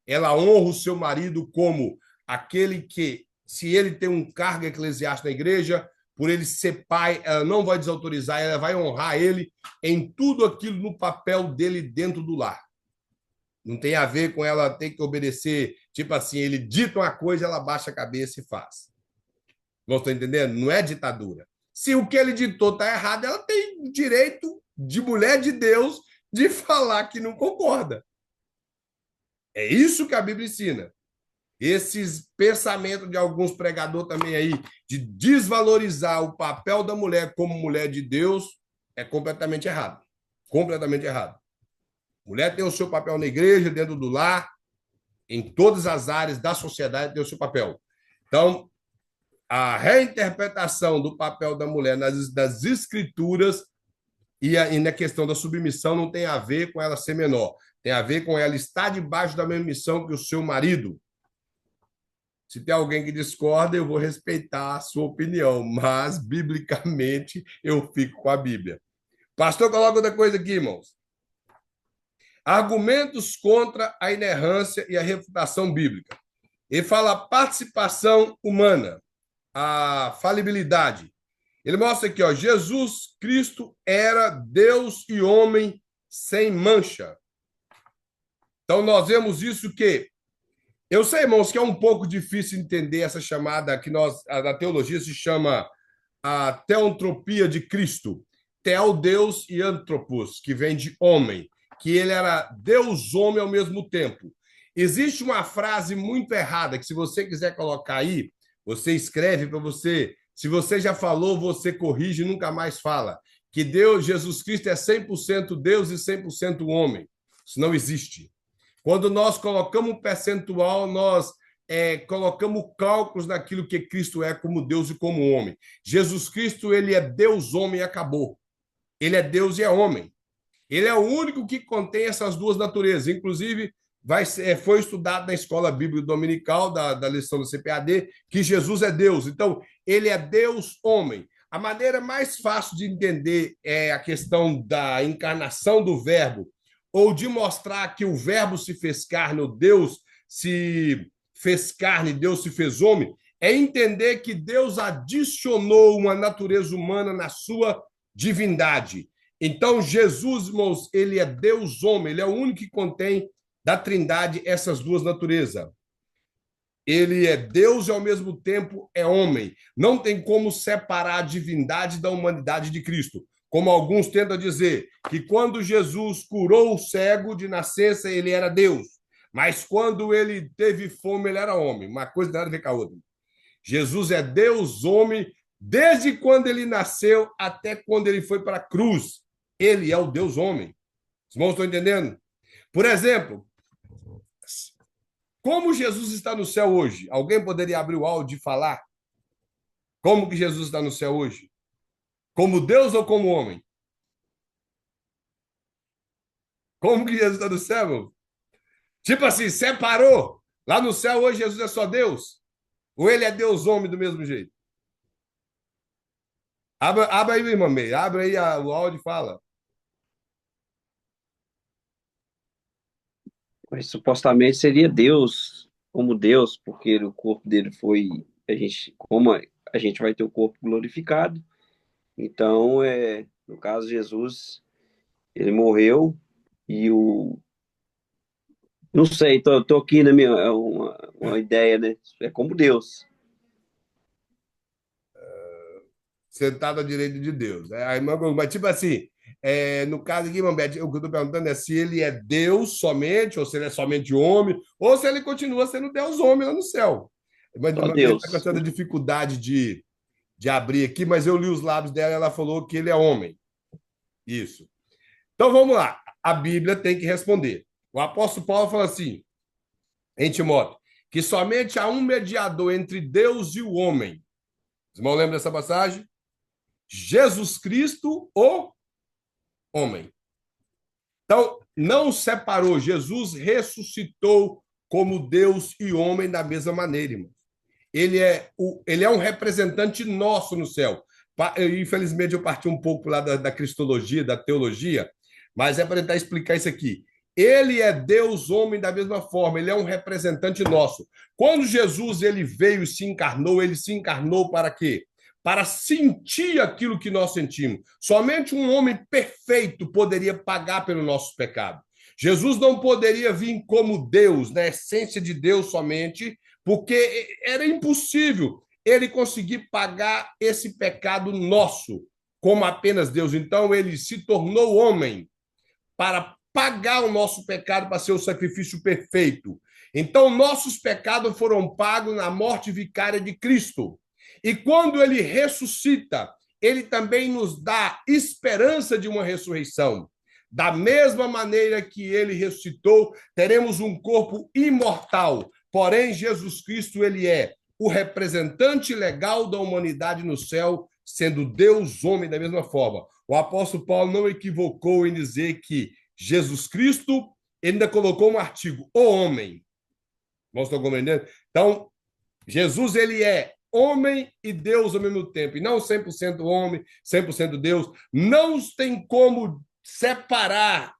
A: Ela honra o seu marido como aquele que, se ele tem um cargo eclesiástico na igreja, por ele ser pai, ela não vai desautorizar, ela vai honrar ele em tudo aquilo no papel dele dentro do lar. Não tem a ver com ela ter que obedecer, tipo assim, ele dita uma coisa, ela baixa a cabeça e faz. Não estou entendendo? Não é ditadura. Se o que ele ditou está errado, ela tem direito de mulher de Deus de falar que não concorda. É isso que a Bíblia ensina. Esses pensamentos de alguns pregadores também aí, de desvalorizar o papel da mulher como mulher de Deus, é completamente errado. Completamente errado. Mulher tem o seu papel na igreja, dentro do lar, em todas as áreas da sociedade tem o seu papel. Então, a reinterpretação do papel da mulher nas escrituras e na questão da submissão não tem a ver com ela ser menor. Tem a ver com ela estar debaixo da mesma missão que o seu marido. Se tem alguém que discorda, eu vou respeitar a sua opinião, mas, biblicamente, eu fico com a Bíblia. Pastor, coloca outra coisa aqui, irmãos. Argumentos contra a inerrância e a refutação bíblica. Ele fala a participação humana, a falibilidade. Ele mostra aqui, ó, Jesus Cristo era Deus e homem sem mancha. Então, nós vemos isso que... Eu sei, irmãos, que é um pouco difícil entender essa chamada que na teologia se chama a teontropia de Cristo. Theo, Deus, e antropos, que vem de homem, que ele era Deus-homem ao mesmo tempo. Existe uma frase muito errada, que se você quiser colocar aí, você escreve para você. Se você já falou, você corrige e nunca mais fala. Que Deus, Jesus Cristo é 100% Deus e 100% homem. Isso não existe. Quando nós colocamos um percentual, nós colocamos cálculos naquilo que Cristo é como Deus e como homem. Jesus Cristo, ele é Deus-homem e acabou. Ele é Deus e é homem. Ele é o único que contém essas duas naturezas. Inclusive, foi estudado na escola bíblica dominical, da lição do CPAD, que Jesus é Deus. Então, ele é Deus-homem. A maneira mais fácil de entender é a questão da encarnação do verbo, ou de mostrar que o verbo se fez carne, ou Deus se fez carne, Deus se fez homem, é entender que Deus adicionou uma natureza humana na sua divindade. Então, Jesus, irmãos, ele é Deus-homem, ele é o único que contém da Trindade essas duas naturezas. Ele é Deus e, ao mesmo tempo, é homem. Não tem como separar a divindade da humanidade de Cristo. Como alguns tentam dizer, que quando Jesus curou o cego de nascença, ele era Deus. Mas quando ele teve fome, ele era homem. Uma coisa não tem nada a ver com a outra. Jesus é Deus, homem, desde quando ele nasceu até quando ele foi para a cruz. Ele é o Deus homem. Os irmãos estão entendendo? Por exemplo, como Jesus está no céu hoje? Alguém poderia abrir o áudio e falar? Como que Jesus está no céu hoje? Como Deus ou como homem? Como que Jesus está no céu, meu? Tipo assim, separou. Lá no céu hoje Jesus é só Deus? Ou ele é Deus homem do mesmo jeito? Abra aí, irmã Meia. Abre aí o áudio e fala.
C: Mas supostamente seria Deus, como Deus, porque o corpo dele foi, como a gente vai ter o corpo glorificado. Então, no caso Jesus, ele morreu e não sei, tô aqui na minha uma ideia, né? É como Deus.
A: Sentado à direita de Deus. Mas, tipo assim, no caso aqui, irmã Beth, o que eu estou perguntando é se ele é Deus somente, ou se ele é somente homem, ou se ele continua sendo Deus homem lá no céu. Mas
C: Só Deus.
A: está com essa dificuldade de abrir aqui, mas eu li os lábios dela e ela falou que ele é homem. Isso. Então vamos lá. A Bíblia tem que responder. O apóstolo Paulo fala assim, em Timóteo, que somente há um mediador entre Deus e o homem. Os irmãos lembram dessa passagem? Jesus Cristo, o homem. Então, não separou. Jesus ressuscitou como Deus e homem da mesma maneira, irmão. Ele é um representante nosso no céu. Infelizmente, eu parti um pouco lá da cristologia, da teologia, mas é para tentar explicar isso aqui. Ele é Deus, homem, da mesma forma. Ele é um representante nosso. Quando Jesus ele veio e se encarnou, ele se encarnou para quê? Para sentir aquilo que nós sentimos. Somente um homem perfeito poderia pagar pelo nosso pecado. Jesus não poderia vir como Deus, na essência de Deus somente, porque era impossível ele conseguir pagar esse pecado nosso como apenas Deus. Então, ele se tornou homem para pagar o nosso pecado, para ser o sacrifício perfeito. Então, nossos pecados foram pagos na morte vicária de Cristo. E quando ele ressuscita, ele também nos dá esperança de uma ressurreição. Da mesma maneira que ele ressuscitou, teremos um corpo imortal. Porém, Jesus Cristo, ele é o representante legal da humanidade no céu, sendo Deus homem da mesma forma. O apóstolo Paulo não equivocou em dizer que Jesus Cristo, ele ainda colocou um artigo, o homem. Nós estamos compreendendo? Então, Jesus, ele é homem e Deus ao mesmo tempo, e não 100% homem, 100% Deus. Não tem como separar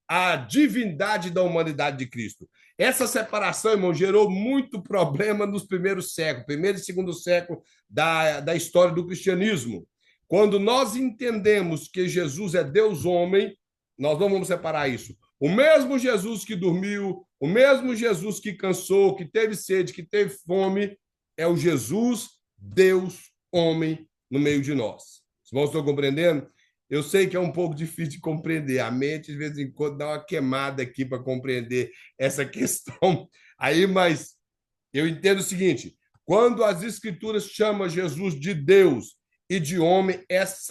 A: a divindade da humanidade de Cristo. Essa separação, irmão, gerou muito problema nos primeiros séculos, primeiro e segundo século da história do cristianismo. Quando nós entendemos que Jesus é Deus homem, nós não vamos separar isso. O mesmo Jesus que dormiu, o mesmo Jesus que cansou, que teve sede, que teve fome, é o Jesus, Deus, homem, no meio de nós. Os irmãos estão compreendendo? Eu sei que é um pouco difícil de compreender. A mente, de vez em quando, dá uma queimada aqui para compreender essa questão. Aí, mas eu entendo o seguinte: quando as Escrituras chamam Jesus de Deus e de homem, essas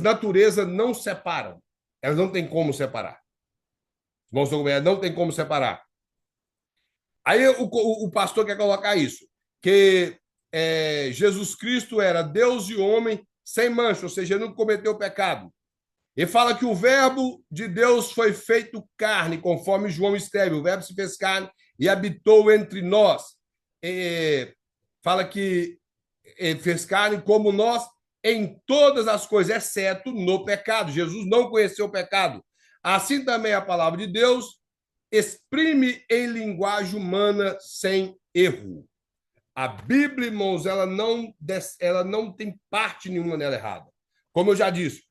A: naturezas não separam. Elas não têm como separar. Não tem como separar. Aí o pastor quer colocar isso, que Jesus Cristo era Deus e homem sem mancha, ou seja, ele não cometeu pecado. Ele fala que o verbo de Deus foi feito carne, conforme João escreve. O verbo se fez carne e habitou entre nós. Fala que ele fez carne como nós em todas as coisas, exceto no pecado. Jesus não conheceu o pecado. Assim também a palavra de Deus exprime em linguagem humana sem erro. A Bíblia, irmãos, ela não tem parte nenhuma nela errada. Como eu já disse,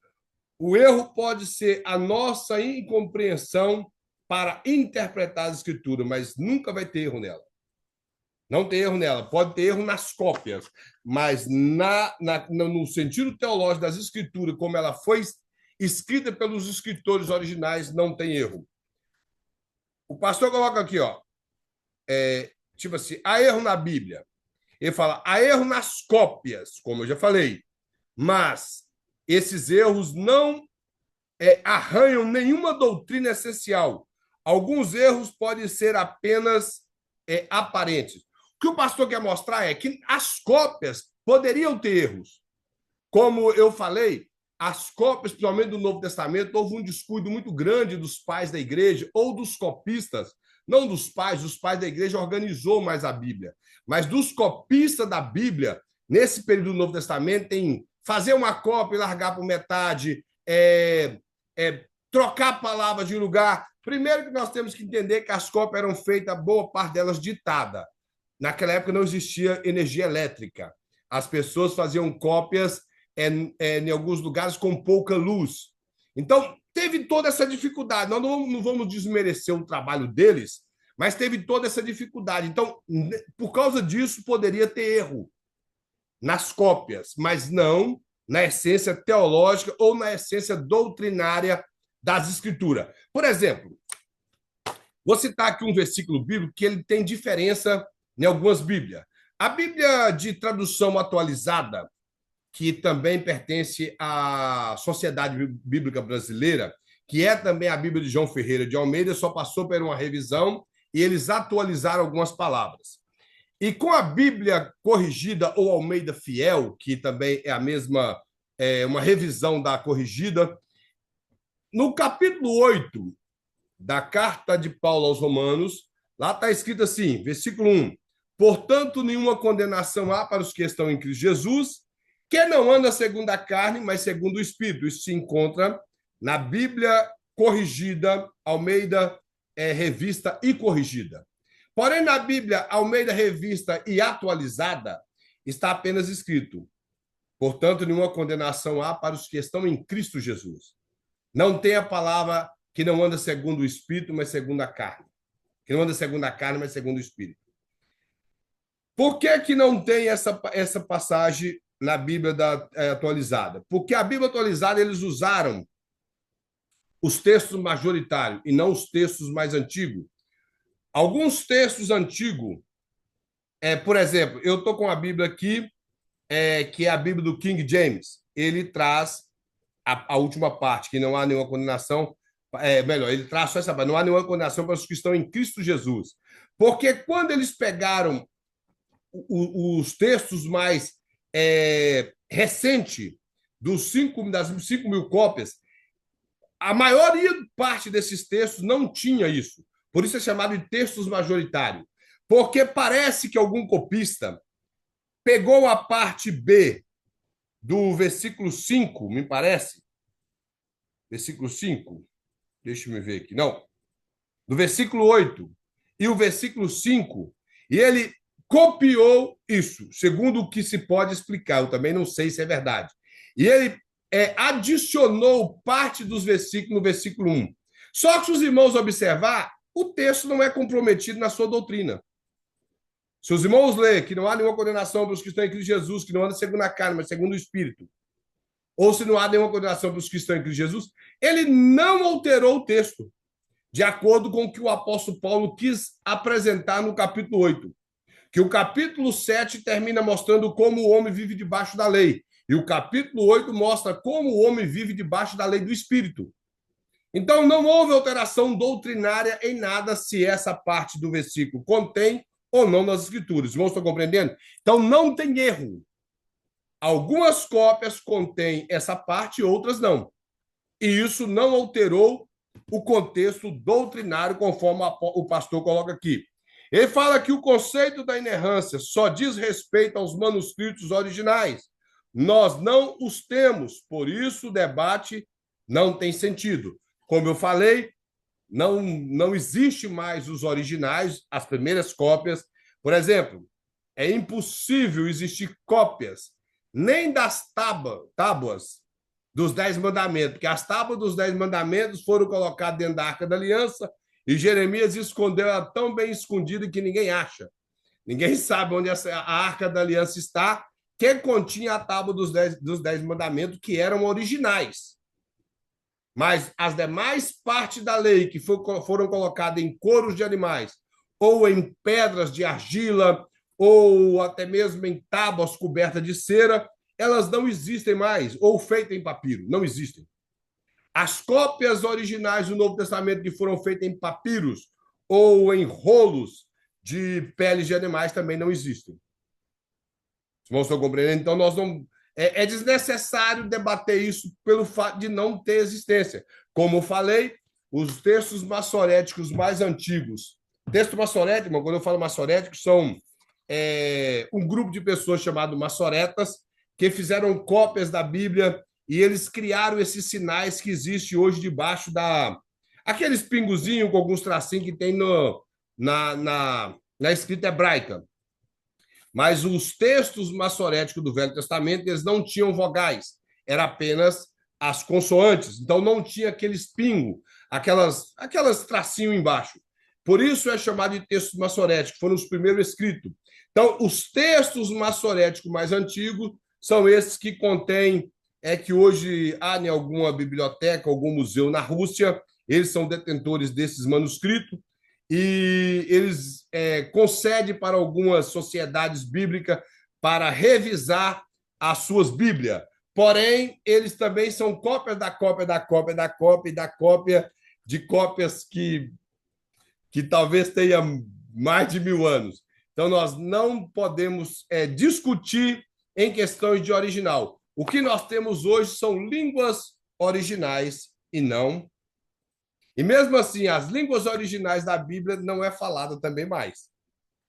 A: o erro pode ser a nossa incompreensão para interpretar a Escritura, mas nunca vai ter erro nela. Não tem erro nela. Pode ter erro nas cópias, mas no sentido teológico das Escrituras, como ela foi escrita pelos escritores originais, não tem erro. O pastor coloca aqui, tipo assim, há erro na Bíblia. Ele fala, há erro nas cópias, como eu já falei, mas esses erros não arranham nenhuma doutrina essencial. Alguns erros podem ser apenas aparentes. O que o pastor quer mostrar é que as cópias poderiam ter erros. Como eu falei, as cópias, principalmente do Novo Testamento, houve um descuido muito grande dos pais da igreja ou dos copistas, não dos pais da igreja organizou mais a Bíblia, mas dos copistas da Bíblia, nesse período do Novo Testamento, tem fazer uma cópia e largar por metade, trocar palavras de lugar. Primeiro que nós temos que entender que as cópias eram feitas, boa parte delas ditada. Naquela época não existia energia elétrica. As pessoas faziam cópias em alguns lugares com pouca luz. Então, teve toda essa dificuldade. Nós não vamos desmerecer o trabalho deles, mas teve toda essa dificuldade. Então, por causa disso, poderia ter erro nas cópias, mas não na essência teológica ou na essência doutrinária das Escrituras. Por exemplo, vou citar aqui um versículo bíblico que ele tem diferença em algumas Bíblias. A Bíblia de tradução atualizada, que também pertence à Sociedade Bíblica Brasileira, que é também a Bíblia de João Ferreira de Almeida, só passou por uma revisão e eles atualizaram algumas palavras. E com a Bíblia corrigida ou Almeida Fiel, que também é a mesma, uma revisão da corrigida, no capítulo 8 da carta de Paulo aos Romanos, lá está escrito assim, versículo 1, portanto, nenhuma condenação há para os que estão em Cristo Jesus, que não anda segundo a carne, mas segundo o Espírito. Isso se encontra na Bíblia corrigida, Almeida revista e corrigida. Porém, na Bíblia Almeida revista e atualizada, está apenas escrito, portanto, nenhuma condenação há para os que estão em Cristo Jesus. Não tem a palavra que não anda segundo o Espírito, mas segundo a carne. Que não anda segundo a carne, mas segundo o Espírito. Por que não tem essa passagem na Bíblia atualizada? Porque a Bíblia atualizada eles usaram os textos majoritários e não os textos mais antigos. Alguns textos antigos, por exemplo, eu estou com a Bíblia aqui, que é a Bíblia do King James, ele traz a última parte, que não há nenhuma condenação. Melhor, ele traz só essa parte, não há nenhuma condenação para os que estão em Cristo Jesus. Porque quando eles pegaram os textos mais recentes das 5.000 cópias, a maioria parte desses textos não tinha isso. Por isso é chamado de textos majoritários. Porque parece que algum copista pegou a parte B do versículo 5, me parece. Versículo 5. Deixa eu ver aqui. Não. Do versículo 8 e o versículo 5. E ele copiou isso, segundo o que se pode explicar. Eu também não sei se é verdade. E ele adicionou parte dos versículos no versículo 1. Só que se os irmãos observar, o texto não é comprometido na sua doutrina. Se os irmãos lerem que não há nenhuma condenação para os que estão em Cristo Jesus, que não anda segundo a carne, mas segundo o Espírito, ou se não há nenhuma condenação para os que estão em Cristo Jesus, ele não alterou o texto, de acordo com o que o apóstolo Paulo quis apresentar no capítulo 8. Que o capítulo 7 termina mostrando como o homem vive debaixo da lei. E o capítulo 8 mostra como o homem vive debaixo da lei do Espírito. Então, não houve alteração doutrinária em nada se essa parte do versículo contém ou não nas Escrituras. Os irmãos estão compreendendo? Então, não tem erro. Algumas cópias contêm essa parte, outras não. E isso não alterou o contexto doutrinário, conforme o pastor coloca aqui. Ele fala que o conceito da inerrância só diz respeito aos manuscritos originais. Nós não os temos, por isso o debate não tem sentido. Como eu falei, não existe mais os originais, as primeiras cópias. Por exemplo, é impossível existir cópias nem das tábuas dos 10 mandamentos, porque as tábuas dos 10 mandamentos foram colocadas dentro da Arca da Aliança e Jeremias escondeu ela tão bem escondida que ninguém acha. Ninguém sabe onde a Arca da Aliança está, que continha a tábua dos 10 mandamentos, que eram originais. Mas as demais partes da lei que foram colocadas em couros de animais, ou em pedras de argila, ou até mesmo em tábuas cobertas de cera, elas não existem mais, ou feitas em papiro, não existem. As cópias originais do Novo Testamento que foram feitas em papiros ou em rolos de peles de animais também não existem. Os irmãos estão compreendendo? Então, nós não... É desnecessário debater isso pelo fato de não ter existência. Como eu falei, os textos maçoréticos mais antigos. Texto maçorético, quando eu falo maçorético, são um grupo de pessoas chamado maçoretas que fizeram cópias da Bíblia e eles criaram esses sinais que existem hoje debaixo aqueles pingozinhos com alguns tracinhos que tem na escrita hebraica. Mas os textos maçoréticos do Velho Testamento, eles não tinham vogais, era apenas as consoantes. Então, não tinha aqueles pingos, aquelas tracinhos embaixo. Por isso é chamado de textos maçoréticos, foram os primeiros escritos. Então, os textos maçoréticos mais antigos são esses que contêm, que hoje há em alguma biblioteca, algum museu na Rússia, eles são detentores desses manuscritos, e eles concedem para algumas sociedades bíblicas para revisar as suas Bíblias. Porém, eles também são cópias da cópia, da cópia, da cópia, da cópia de cópias que talvez tenha mais de 1000 anos. Então, nós não podemos discutir em questões de original. O que nós temos hoje são línguas originais e não... E mesmo assim, as línguas originais da Bíblia não é falada também mais.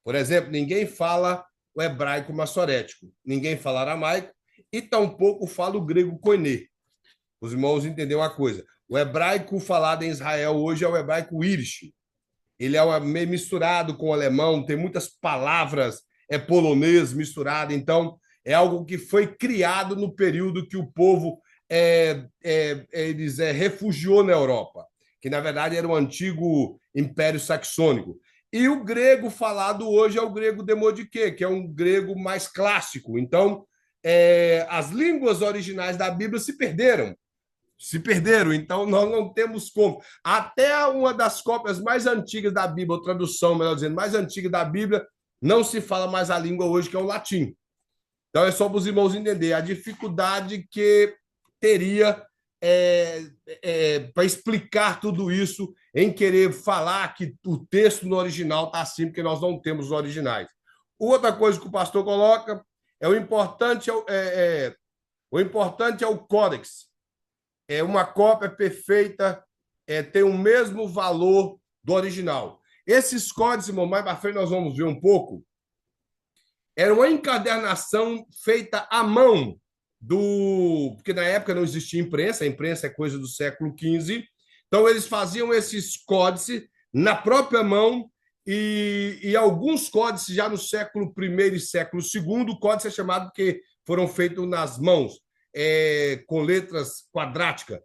A: Por exemplo, ninguém fala o hebraico maçorético, ninguém fala aramaico e tampouco fala o grego koiné. Os irmãos entenderam uma coisa. O hebraico falado em Israel hoje é o hebraico Yiddish. Ele é meio misturado com o alemão, tem muitas palavras polonês misturado. Então, é algo que foi criado no período que o povo refugiou na Europa, que, na verdade, era o antigo Império Saxônico. E o grego falado hoje é o grego demodiquê, que é um grego mais clássico. Então, as línguas originais da Bíblia se perderam. Então nós não temos como. Até uma das cópias mais antigas da Bíblia, ou tradução, melhor dizendo, mais antiga da Bíblia, não se fala mais a língua hoje, que é o latim. Então, é só para os irmãos entenderem a dificuldade que teria para explicar tudo isso em querer falar que o texto no original está assim, porque nós não temos os originais. Outra coisa que o pastor coloca é o importante é o códex. É uma cópia perfeita, tem o mesmo valor do original. Esses códices, irmão, mais para frente nós vamos ver um pouco, era uma encadernação feita à mão porque na época não existia imprensa, a imprensa é coisa do século XV, então eles faziam esses códices na própria mão e alguns códices já no século I e século II, o códice é chamado porque foram feitos nas mãos, com letras quadráticas.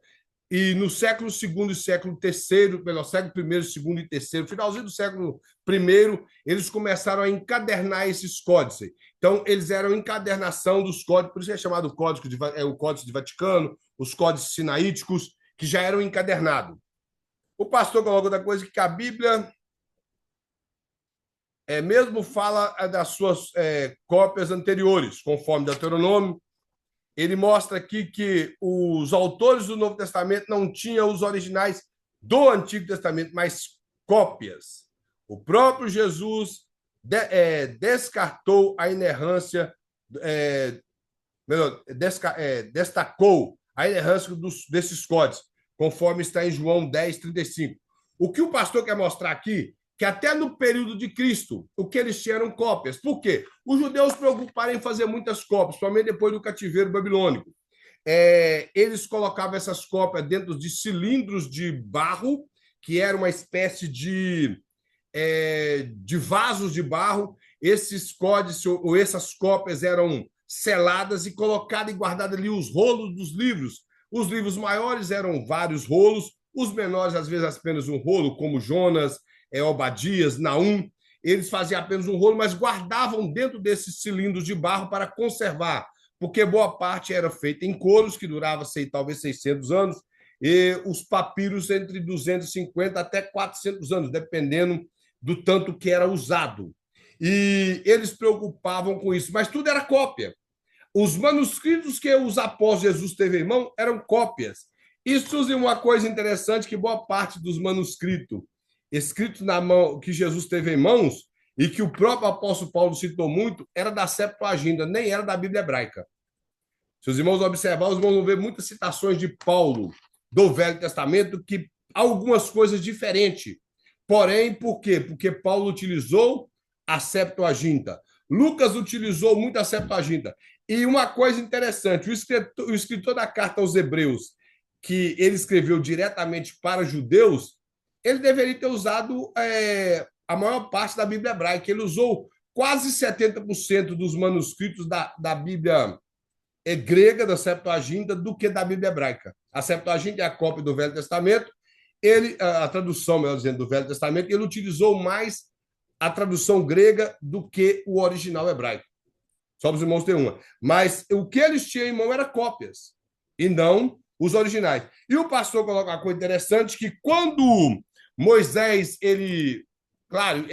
A: E no século II e século III, pelo século I, II e III, finalzinho do século I, eles começaram a encadernar esses códices. Então, eles eram encadernação dos códigos, por isso é chamado o Códice de Vaticano, os códices sinaíticos, que já eram encadernados. O pastor coloca outra coisa, que a Bíblia mesmo fala das suas cópias anteriores, conforme Deuteronômio. Ele mostra aqui que os autores do Novo Testamento não tinham os originais do Antigo Testamento, mas cópias. O próprio Jesus descartou a inerrância, destacou a inerrância desses códices, conforme está em João 10:35. O que o pastor quer mostrar aqui, que até no período de Cristo, o que eles tinham eram cópias. Por quê? Os judeus se preocuparam em fazer muitas cópias, principalmente depois do cativeiro babilônico. Eles colocavam essas cópias dentro de cilindros de barro, que era uma espécie de vasos de barro. Esses códices ou essas cópias eram seladas e colocadas e guardadas ali os rolos dos livros. Os livros maiores eram vários rolos, os menores, às vezes, apenas um rolo, como Jonas, Obadias, Naum. Eles faziam apenas um rolo, mas guardavam dentro desses cilindros de barro para conservar, porque boa parte era feita em couros, que durava talvez 600 anos, e os papiros entre 250 até 400 anos, dependendo do tanto que era usado. E eles preocupavam com isso, mas tudo era cópia. Os manuscritos que os apóstolos de Jesus teve em mão eram cópias. Isso é uma coisa interessante, que boa parte dos manuscritos escritos na mão, que Jesus teve em mãos, e que o próprio apóstolo Paulo citou muito, era da Septuaginta, nem era da Bíblia hebraica. Se os irmãos observarem, os irmãos vão ver muitas citações de Paulo do Velho Testamento, que algumas coisas diferentes. Porém, por quê? Porque Paulo utilizou a Septuaginta. Lucas utilizou muito a Septuaginta. E uma coisa interessante, o escritor da carta aos Hebreus, que ele escreveu diretamente para judeus, ele deveria ter usado a maior parte da Bíblia hebraica. Ele usou quase 70% dos manuscritos da Bíblia grega, da Septuaginta, do que da Bíblia hebraica. A Septuaginta é a cópia do Velho Testamento, a tradução, melhor dizendo, do Velho Testamento, ele utilizou mais a tradução grega do que o original hebraico. Só para os irmãos terem uma. Mas o que eles tinham em mão era cópias, e não os originais. E o pastor coloca uma coisa interessante, que quando Moisés, ele, claro,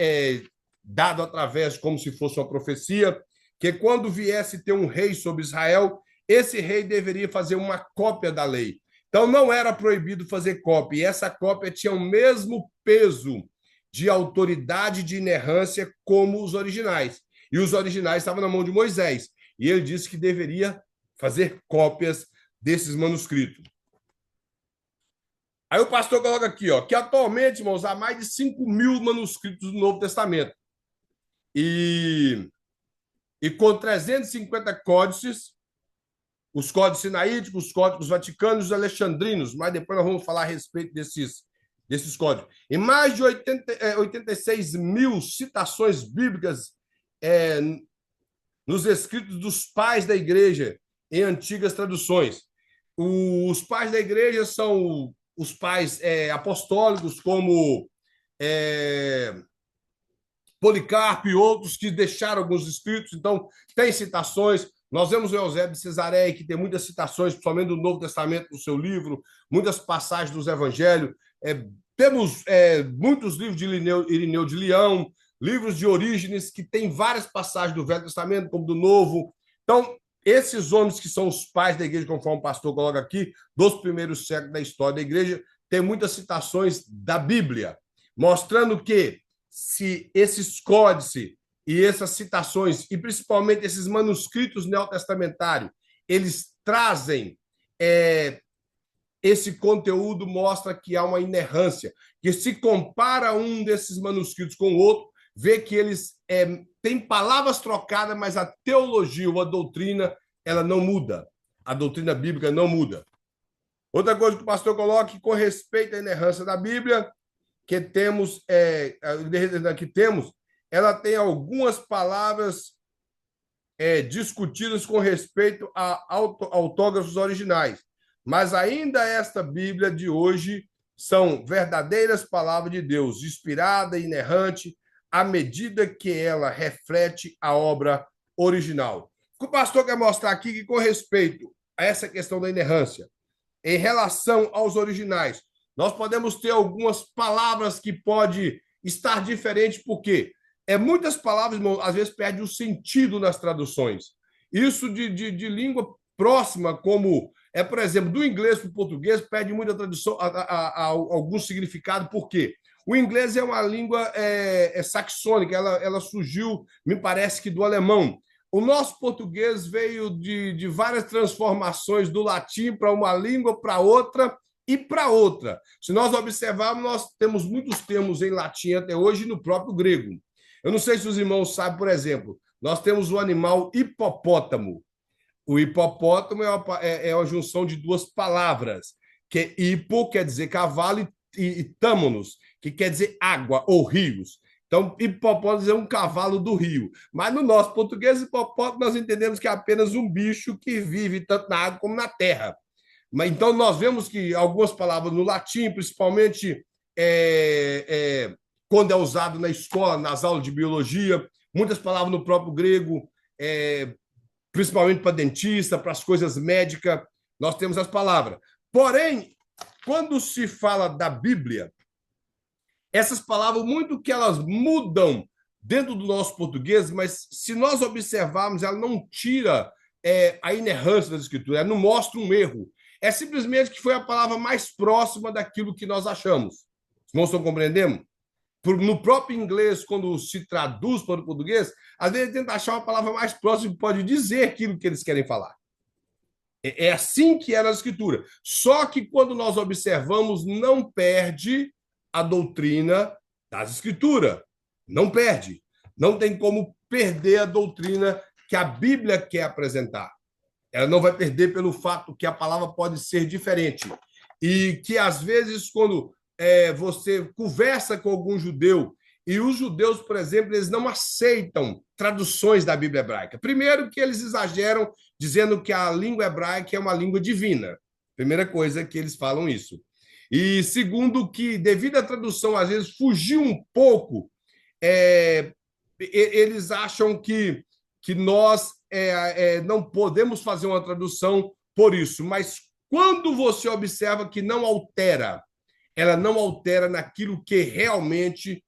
A: dado através como se fosse uma profecia, que quando viesse ter um rei sobre Israel, esse rei deveria fazer uma cópia da lei. Então, não era proibido fazer cópia, e essa cópia tinha o mesmo peso de autoridade de inerrância como os originais. E os originais estavam na mão de Moisés. E ele disse que deveria fazer cópias desses manuscritos. Aí o pastor coloca aqui, que atualmente, irmãos, há mais de 5.000 manuscritos do Novo Testamento. E com 350 códices, os códices sinaíticos, os códigos vaticanos, os alexandrinos, mas depois nós vamos falar a respeito desses códigos. E mais de 86 mil citações bíblicas nos escritos dos pais da igreja, em antigas traduções. Os pais da igreja são os pais apostólicos, como Policarpo e outros, que deixaram alguns escritos. Então, tem citações. Nós vemos o Eusébio de Cesareia, que tem muitas citações, principalmente do Novo Testamento, no seu livro, muitas passagens dos Evangelhos. Temos muitos livros de Irineu de Leão, livros de Orígenes, que tem várias passagens do Velho Testamento, como do Novo, Então, esses homens que são os pais da igreja, conforme o pastor coloca aqui, dos primeiros séculos da história da igreja, tem muitas citações da Bíblia, mostrando que se esses códices e essas citações, e principalmente esses manuscritos neotestamentários, eles trazem esse conteúdo, mostra que há uma inerrância, que se compara um desses manuscritos com o outro, vê que eles têm palavras trocadas, mas a teologia ou a doutrina, ela não muda. A doutrina bíblica não muda. Outra coisa que o pastor coloca, com respeito à inerrância da Bíblia, que temos, ela tem algumas palavras discutidas com respeito a autógrafos originais, mas ainda esta Bíblia de hoje são verdadeiras palavras de Deus, inspirada e inerrante, à medida que ela reflete a obra original. O pastor quer mostrar aqui que, com respeito a essa questão da inerrância, em relação aos originais, nós podemos ter algumas palavras que podem estar diferentes, porque muitas palavras, irmão, às vezes perdem o sentido nas traduções. Isso de língua próxima, como por exemplo, do inglês para o português, perde muita tradução a algum significado. Por quê? O inglês é uma língua saxônica, ela surgiu, me parece que do alemão. O nosso português veio de várias transformações do latim para uma língua, para outra e para outra. Se nós observarmos, nós temos muitos termos em latim até hoje e no próprio grego. Eu não sei se os irmãos sabem, por exemplo, nós temos o animal hipopótamo. O hipopótamo é uma junção de duas palavras, que hipo quer dizer cavalo e tâmonos, que quer dizer água ou rios. Então, hipopótamo é um cavalo do rio. Mas no nosso português, hipopótamo nós entendemos que é apenas um bicho que vive tanto na água como na terra. Mas, então, nós vemos que algumas palavras no latim, principalmente quando é usado na escola, nas aulas de biologia, muitas palavras no próprio grego, principalmente para dentista, para as coisas médicas, nós temos as palavras. Porém, quando se fala da Bíblia, essas palavras, muito que elas mudam dentro do nosso português, mas se nós observarmos, ela não tira a inerrância das escrituras, ela não mostra um erro. É simplesmente que foi a palavra mais próxima daquilo que nós achamos. Os irmãos estão compreendendo? No próprio inglês, quando se traduz para o português, às vezes tenta achar uma palavra mais próxima que pode dizer aquilo que eles querem falar. É assim que era a escritura. Só que quando nós observamos, não perde a doutrina das escrituras. Não perde. Não tem como perder a doutrina que a Bíblia quer apresentar. Ela não vai perder pelo fato que a palavra pode ser diferente. E que, às vezes, quando você conversa com algum judeu, e os judeus, por exemplo, eles não aceitam traduções da Bíblia hebraica. Primeiro, que eles exageram dizendo que a língua hebraica é uma língua divina. Primeira coisa que eles falam isso. E segundo, que devido à tradução, às vezes, fugir um pouco, eles acham que nós não podemos fazer uma tradução por isso. Mas quando você observa que não altera, ela não altera naquilo que realmente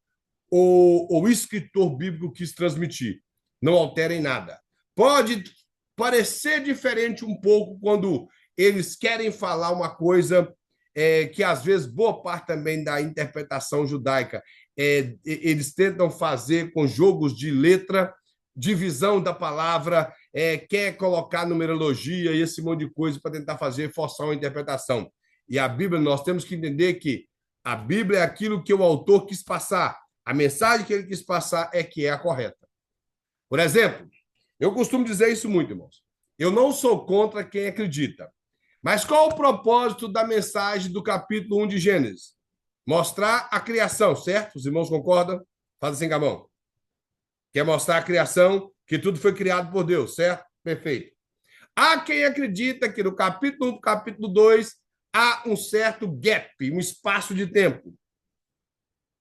A: o escritor bíblico quis transmitir. Não altera em nada. Pode parecer diferente um pouco quando eles querem falar uma coisa que, às vezes, boa parte também da interpretação judaica, eles tentam fazer com jogos de letra, divisão da palavra, quer colocar numerologia e esse monte de coisa para tentar forçar uma interpretação. E a Bíblia, nós temos que entender que a Bíblia é aquilo que o autor quis passar. A mensagem que ele quis passar que é a correta. Por exemplo, eu costumo dizer isso muito, irmãos. Eu não sou contra quem acredita. Mas qual o propósito da mensagem do capítulo 1 de Gênesis? Mostrar a criação, certo? Os irmãos concordam? Faz assim com a mão. Quer mostrar a criação, que tudo foi criado por Deus, certo? Perfeito. Há quem acredita que no capítulo 1 e capítulo 2 há um certo gap, um espaço de tempo.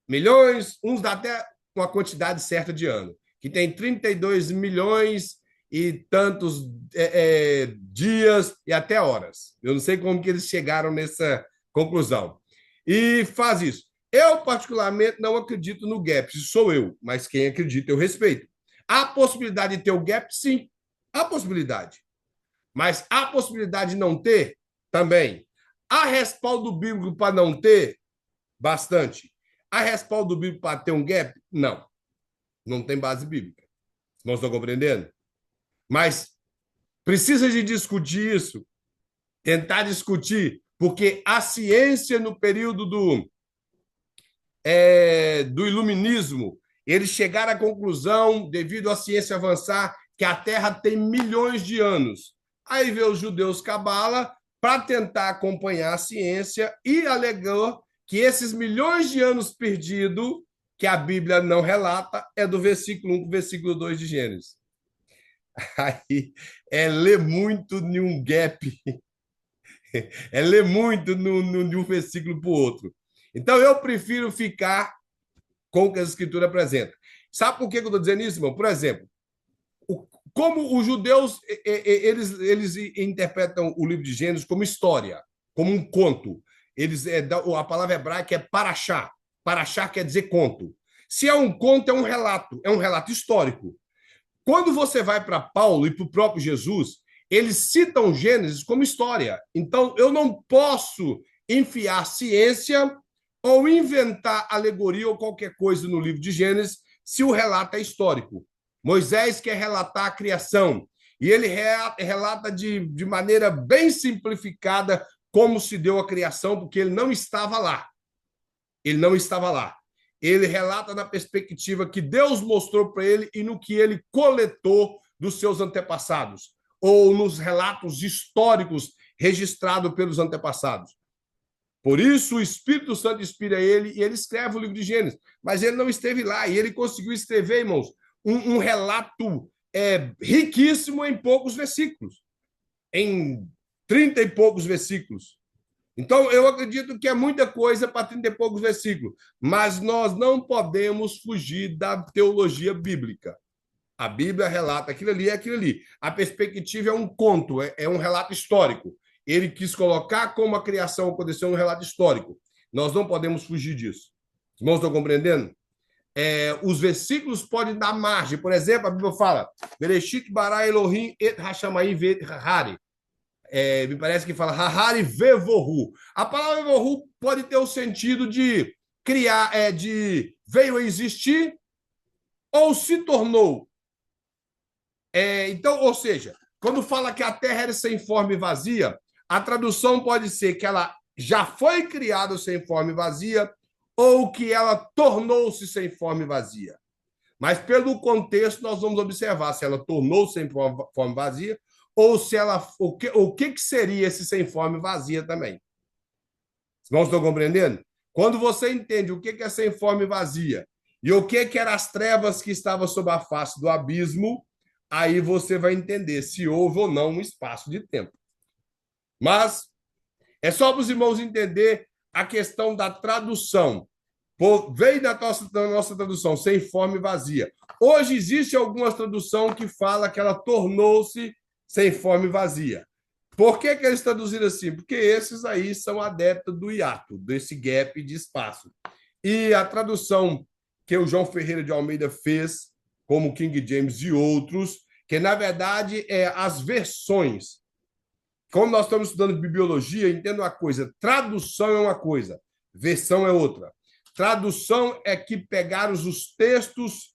A: Milhões, uns dá até uma quantidade certa de anos, que tem 32 milhões e tantos dias e até horas. Eu não sei como que eles chegaram nessa conclusão. E faz isso. Eu, particularmente, não acredito no gap. Isso sou eu, mas quem acredita, eu respeito. Há possibilidade de ter o gap? Sim. Há possibilidade. Mas há possibilidade de não ter? Também. Há respaldo bíblico para não ter? Bastante. Há respaldo bíblico para ter um gap? Não. Não tem base bíblica. Não estão compreendendo? Mas precisa de discutir isso, tentar discutir, porque a ciência no período do iluminismo, eles chegaram à conclusão, devido à ciência avançar, que a Terra tem milhões de anos. Aí veio os judeus cabala para tentar acompanhar a ciência e alegou que esses milhões de anos perdidos, que a Bíblia não relata, é do versículo 1 para o versículo 2 de Gênesis. Aí é ler muito em um gap, é ler muito de um versículo para o outro. Então, eu prefiro ficar com o que a Escritura apresenta. Sabe por que eu estou dizendo isso, irmão? Por exemplo, como os judeus eles interpretam o livro de Gênesis como história, como um conto. A palavra hebraica é paraxá. Paraxá quer dizer conto. Se é um conto, é um relato histórico. Quando você vai para Paulo e para o próprio Jesus, eles citam Gênesis como história. Então, eu não posso enfiar ciência ou inventar alegoria ou qualquer coisa no livro de Gênesis se o relato é histórico. Moisés quer relatar a criação e ele relata de maneira bem simplificada como se deu a criação, porque ele não estava lá. Ele não estava lá. Ele relata na perspectiva que Deus mostrou para ele e no que ele coletou dos seus antepassados, ou nos relatos históricos registrados pelos antepassados. Por isso, o Espírito Santo inspira ele e ele escreve o livro de Gênesis. Mas ele não esteve lá e ele conseguiu escrever, irmãos, um relato riquíssimo em poucos versículos, em 30 e poucos versículos. Então, eu acredito que é muita coisa para 30 e poucos versículos, mas nós não podemos fugir da teologia bíblica. A Bíblia relata aquilo ali, é aquilo ali. A perspectiva é um conto, é um relato histórico. Ele quis colocar como a criação aconteceu no relato histórico. Nós não podemos fugir disso. Os irmãos estão compreendendo? Os versículos podem dar margem. Por exemplo, a Bíblia fala: Bereshit bara Elohim et hashamayim ve'et hahari. Me parece que fala hahari vevohu. A palavra vevohu pode ter o sentido de criar, de veio a existir ou se tornou. Então, ou seja, quando fala que a terra era sem forma e vazia, a tradução pode ser que ela já foi criada sem forma e vazia ou que ela tornou-se sem forma e vazia. Mas, pelo contexto, nós vamos observar se ela tornou-se sem forma e vazia ou se ela, o que seria esse sem forma e vazia também. Os irmãos estão compreendendo? Quando você entende o que é sem forma e vazia e o que eram as trevas que estavam sob a face do abismo, aí você vai entender se houve ou não um espaço de tempo. Mas é só para os irmãos entender a questão da tradução. Veio da nossa tradução, sem forma e vazia. Hoje existe alguma tradução que fala que ela tornou-se sem forma e vazia. Por que eles traduziram assim? Porque esses aí são adeptos do hiato, desse gap de espaço. E a tradução que o João Ferreira de Almeida fez, como King James e outros, que na verdade as versões. Como nós estamos estudando bibliologia, entenda uma coisa: tradução é uma coisa, versão é outra. Tradução é que pegaram os textos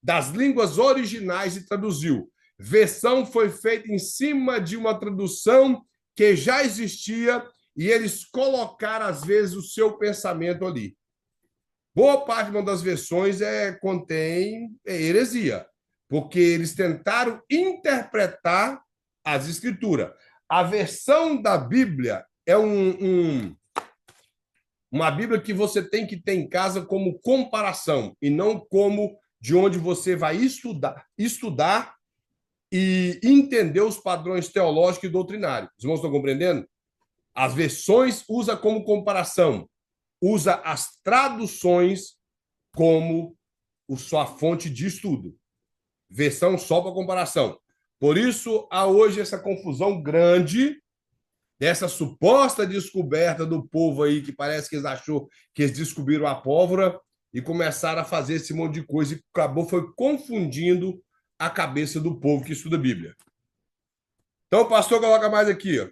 A: das línguas originais e traduziu. Versão foi feita em cima de uma tradução que já existia e eles colocaram, às vezes, o seu pensamento ali. Boa parte das versões contém heresia, porque eles tentaram interpretar as escrituras. A versão da Bíblia é uma Bíblia que você tem que ter em casa como comparação e não como de onde você vai estudar e entender os padrões teológicos e doutrinários. Os irmãos estão compreendendo? As versões usa como comparação, usa as traduções como sua fonte de estudo. Versão só para comparação. Por isso, há hoje essa confusão grande dessa suposta descoberta do povo aí, que parece que eles achou que eles descobriram a pólvora e começaram a fazer esse monte de coisa e acabou foi confundindo a cabeça do povo que estuda a Bíblia. Então, o pastor coloca mais aqui, ó.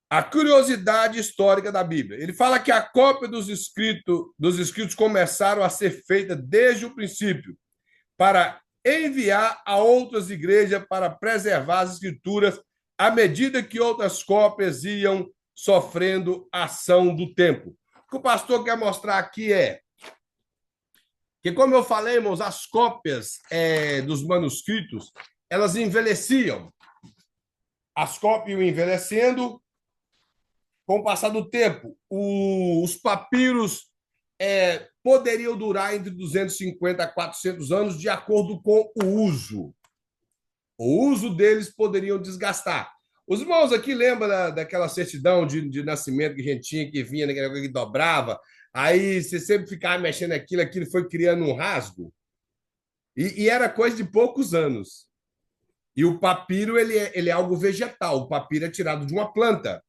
A: A curiosidade histórica da Bíblia. Ele fala que a cópia dos escritos começaram a ser feita desde o princípio, para enviar a outras igrejas para preservar as escrituras à medida que outras cópias iam sofrendo ação do tempo. O que o pastor quer mostrar aqui é que, como eu falei, irmãos, as cópias dos manuscritos, elas envelheciam. As cópias iam envelhecendo. Com o passar do tempo, os papiros poderiam durar entre 250 a 400 anos, de acordo com o uso. O uso deles poderiam desgastar. Os irmãos aqui lembram daquela certidão de nascimento que a gente tinha, que vinha, naquela coisa que dobrava, aí você sempre ficava mexendo aquilo foi criando um rasgo. E era coisa de poucos anos. E o papiro ele é algo vegetal, o papiro é tirado de uma planta.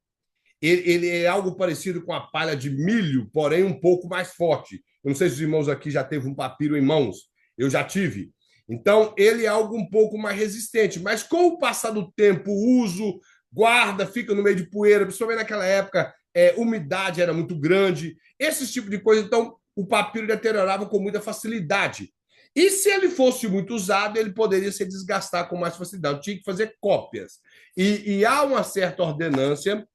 A: Ele é algo parecido com a palha de milho, porém um pouco mais forte. Eu não sei se os irmãos aqui já teve um papiro em mãos. Eu já tive. Então, ele é algo um pouco mais resistente. Mas com o passar do tempo, o uso, guarda, fica no meio de poeira, principalmente naquela época, umidade era muito grande. Esse tipo de coisa. Então, o papiro deteriorava com muita facilidade. E se ele fosse muito usado, ele poderia se desgastar com mais facilidade. Tinha que fazer cópias. E há uma certa ordenância,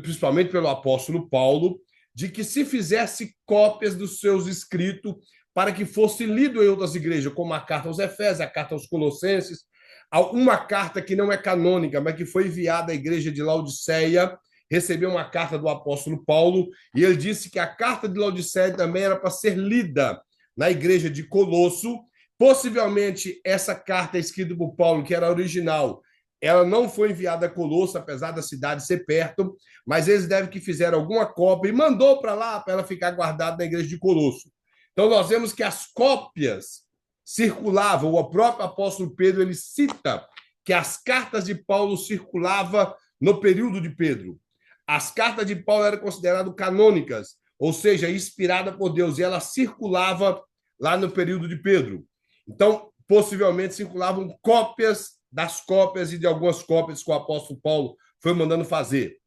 A: principalmente pelo apóstolo Paulo, de que se fizesse cópias dos seus escritos para que fosse lido em outras igrejas, como a carta aos Efésios, a carta aos Colossenses, uma carta que não é canônica, mas que foi enviada à igreja de Laodiceia, recebeu uma carta do apóstolo Paulo, e ele disse que a carta de Laodiceia também era para ser lida na igreja de Colosso. Possivelmente, essa carta escrita por Paulo, que era original, ela não foi enviada a Colosso, apesar da cidade ser perto, mas eles devem que fizeram alguma cópia e mandou para lá para ela ficar guardada na igreja de Colosso. Então, nós vemos que as cópias circulavam. O próprio apóstolo Pedro ele cita que as cartas de Paulo circulavam no período de Pedro. As cartas de Paulo eram consideradas canônicas, ou seja, inspiradas por Deus, e ela circulava lá no período de Pedro. Então, possivelmente circulavam cópias das cópias e de algumas cópias que o apóstolo Paulo foi mandando fazer.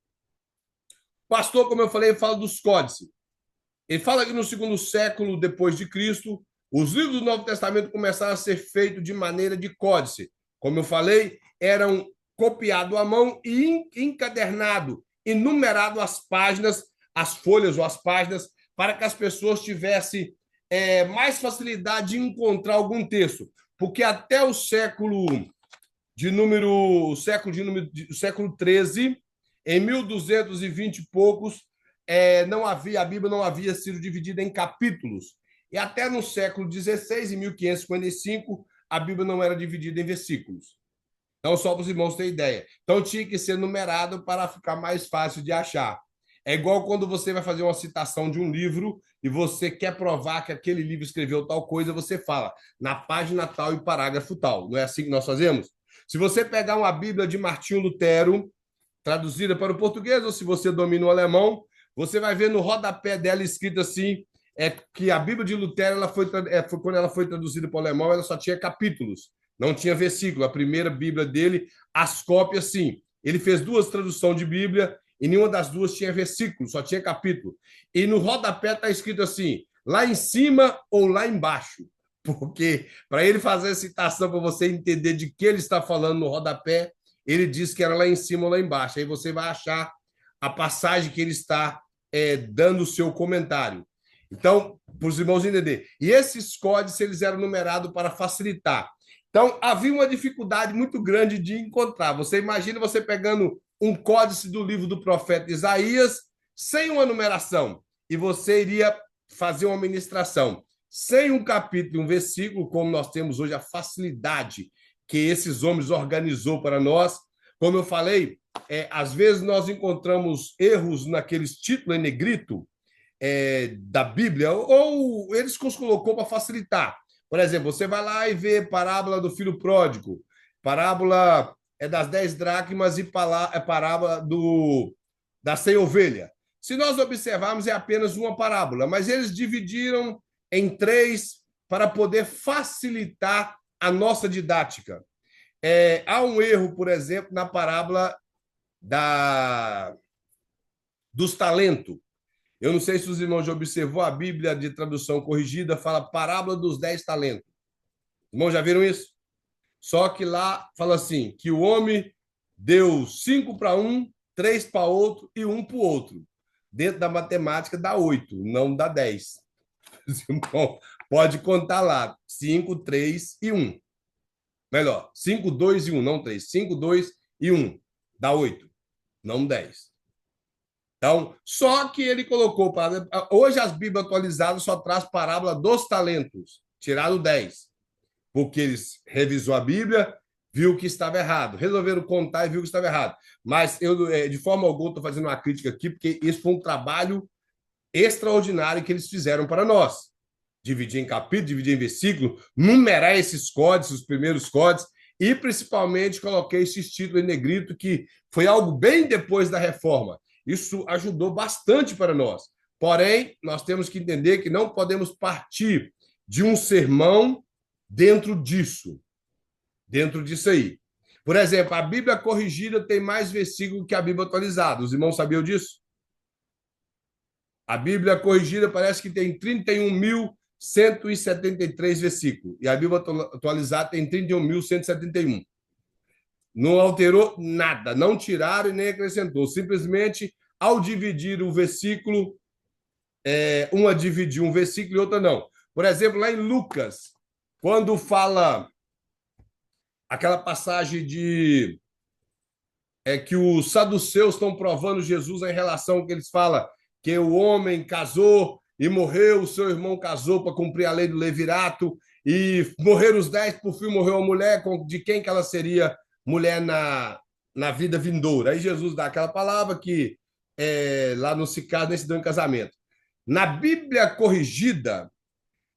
A: O pastor, como eu falei, fala dos códices. Ele fala que no segundo século depois de Cristo, os livros do Novo Testamento começaram a ser feitos de maneira de códice. Como eu falei, eram copiados à mão e encadernado e numerado as páginas, as folhas ou as páginas, para que as pessoas tivessem mais facilidade de encontrar algum texto. Porque até o século XIII, em 1220 e poucos, a Bíblia não havia sido dividida em capítulos. E até no século XVI, em 1555, a Bíblia não era dividida em versículos. Então, só para os irmãos terem ideia. Então, tinha que ser numerado para ficar mais fácil de achar. É igual quando você vai fazer uma citação de um livro e você quer provar que aquele livro escreveu tal coisa, você fala na página tal e parágrafo tal. Não é assim que nós fazemos? Se você pegar uma Bíblia de Martinho Lutero, traduzida para o português, ou se você domina o alemão, você vai ver no rodapé dela escrito assim, que a Bíblia de Lutero, quando ela foi traduzida para o alemão, ela só tinha capítulos, não tinha versículo. A primeira Bíblia dele, as cópias, sim. Ele fez 2 traduções de Bíblia e nenhuma das 2 tinha versículo, só tinha capítulo. E no rodapé está escrito assim, lá em cima ou lá embaixo. Porque, para ele fazer a citação, para você entender de que ele está falando no rodapé, ele diz que era lá em cima ou lá embaixo. Aí você vai achar a passagem que ele está dando o seu comentário. Então, para os irmãos entenderem. E esses códices, eles eram numerados para facilitar. Então, havia uma dificuldade muito grande de encontrar. Você imagina você pegando um códice do livro do profeta Isaías, sem uma numeração, e você iria fazer uma ministração sem um capítulo e um versículo, como nós temos hoje a facilidade que esses homens organizou para nós. Como eu falei, às vezes nós encontramos erros naqueles títulos em negrito da Bíblia, ou eles colocou para facilitar. Por exemplo, você vai lá e vê parábola do filho pródigo, parábola das 10 dracmas e parábola da 100 ovelha. Se nós observarmos, é apenas uma parábola, mas eles dividiram em 3 para poder facilitar a nossa didática. Há um erro, por exemplo, na parábola dos talentos. Eu não sei se os irmãos já observou, a Bíblia de tradução corrigida fala parábola dos 10 talentos. Os irmãos já viram isso? Só que lá fala assim, que o homem deu 5 para um, 3 para outro e 1 para o outro. Dentro da matemática dá 8, não dá 10. Então, pode contar lá, 5, 3 e 1. Melhor, 5, 2 e 1, não 3. 5, 2 e 1. Dá 8, não 10. Então, só que ele colocou... Hoje as Bíblias atualizadas só traz parábola dos talentos, tirado 10. Porque eles revisou a Bíblia, viu que estava errado. Resolveram contar e viu que estava errado. Mas eu, de forma alguma, estou fazendo uma crítica aqui, porque isso foi um trabalho extraordinário que eles fizeram para nós. Dividir em capítulo, dividir em versículo, numerar esses códigos, os primeiros códigos, e principalmente coloquei esses títulos em negrito, que foi algo bem depois da reforma. Isso ajudou bastante para nós. Porém, nós temos que entender que não podemos partir de um sermão dentro disso aí. Por exemplo, a Bíblia corrigida tem mais versículos que a Bíblia atualizada. Os irmãos sabiam disso? A Bíblia corrigida parece que tem 31.173 versículos. E a Bíblia atualizada tem 31.171. Não alterou nada, não tiraram e nem acrescentou. Simplesmente, ao dividir o versículo, uma dividiu um versículo e outra não. Por exemplo, lá em Lucas, quando fala aquela passagem de que os saduceus estão provando Jesus em relação ao que eles falam, que o homem casou e morreu, o seu irmão casou para cumprir a lei do levirato, e morreram os 10, por fim morreu a mulher, de quem que ela seria mulher na vida vindoura. Aí Jesus dá aquela palavra que lá não se casa nem se dá em casamento. Na Bíblia corrigida,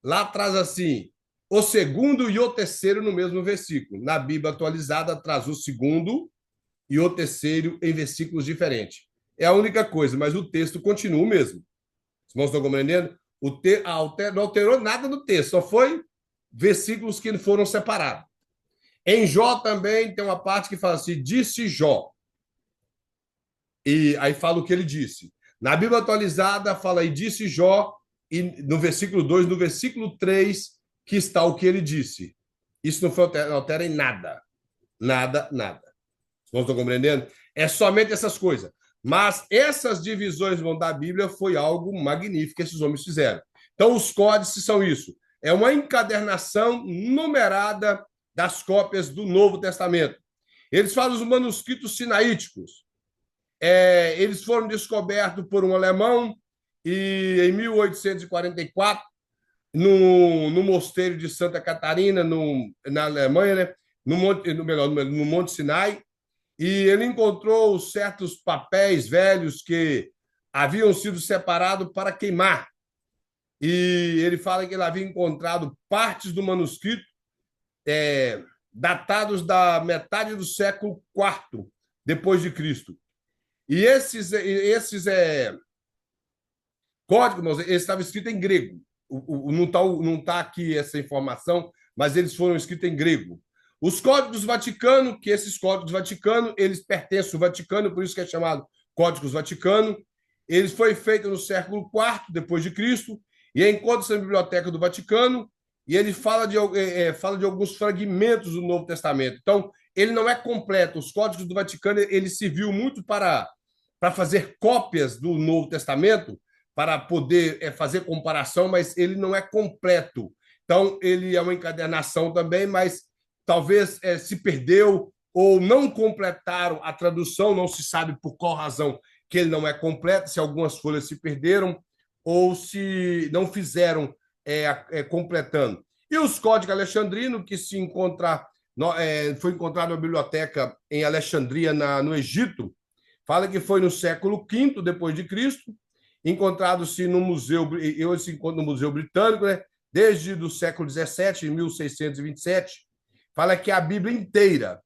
A: lá traz assim, o segundo e o terceiro no mesmo versículo. Na Bíblia atualizada, traz o segundo e o terceiro em versículos diferentes. É a única coisa, mas o texto continua o mesmo. Os irmãos estão compreendendo? Não alterou nada no texto, só foi versículos que foram separados. Em Jó também tem uma parte que fala assim, disse Jó. E aí fala o que ele disse. Na Bíblia atualizada, fala aí, disse Jó, e no versículo 2, no versículo 3, que está o que ele disse. Isso não altera em nada. Nada, nada. Vocês estão compreendendo? É somente essas coisas. Mas essas divisões da Bíblia foi algo magnífico que esses homens fizeram. Então, os códices são isso. É uma encadernação numerada das cópias do Novo Testamento. Eles falam os manuscritos sinaíticos. Eles foram descobertos por um alemão e em 1844, no mosteiro de Santa Catarina, na Alemanha, né? no Monte Sinai, e ele encontrou certos papéis velhos que haviam sido separados para queimar. E ele fala que ele havia encontrado partes do manuscrito datados da metade do século IV depois de Cristo. E esses códigos, eles estavam escritos em grego. Não está aqui essa informação, mas eles foram escritos em grego. Os códigos Vaticano, que esses códigos Vaticano, eles pertencem ao Vaticano, por isso que é chamado Códigos Vaticano. Eles foi feito no século IV depois de Cristo e encontra-se na Biblioteca do Vaticano, e ele fala de alguns fragmentos do Novo Testamento. Então, ele não é completo. Os códigos do Vaticano, ele serviu muito para fazer cópias do Novo Testamento, para poder fazer comparação, mas ele não é completo. Então, ele é uma encadernação também, mas talvez se perdeu ou não completaram a tradução, não se sabe por qual razão que ele não é completo, se algumas folhas se perderam ou se não fizeram completando. E os códigos alexandrinos, que foi encontrado na biblioteca em Alexandria, no Egito, fala que foi no século V depois de Cristo, encontrado-se no museu, hoje se encontra no Museu Britânico, né? Desde o século XVII, em 1627, fala que a Bíblia inteira,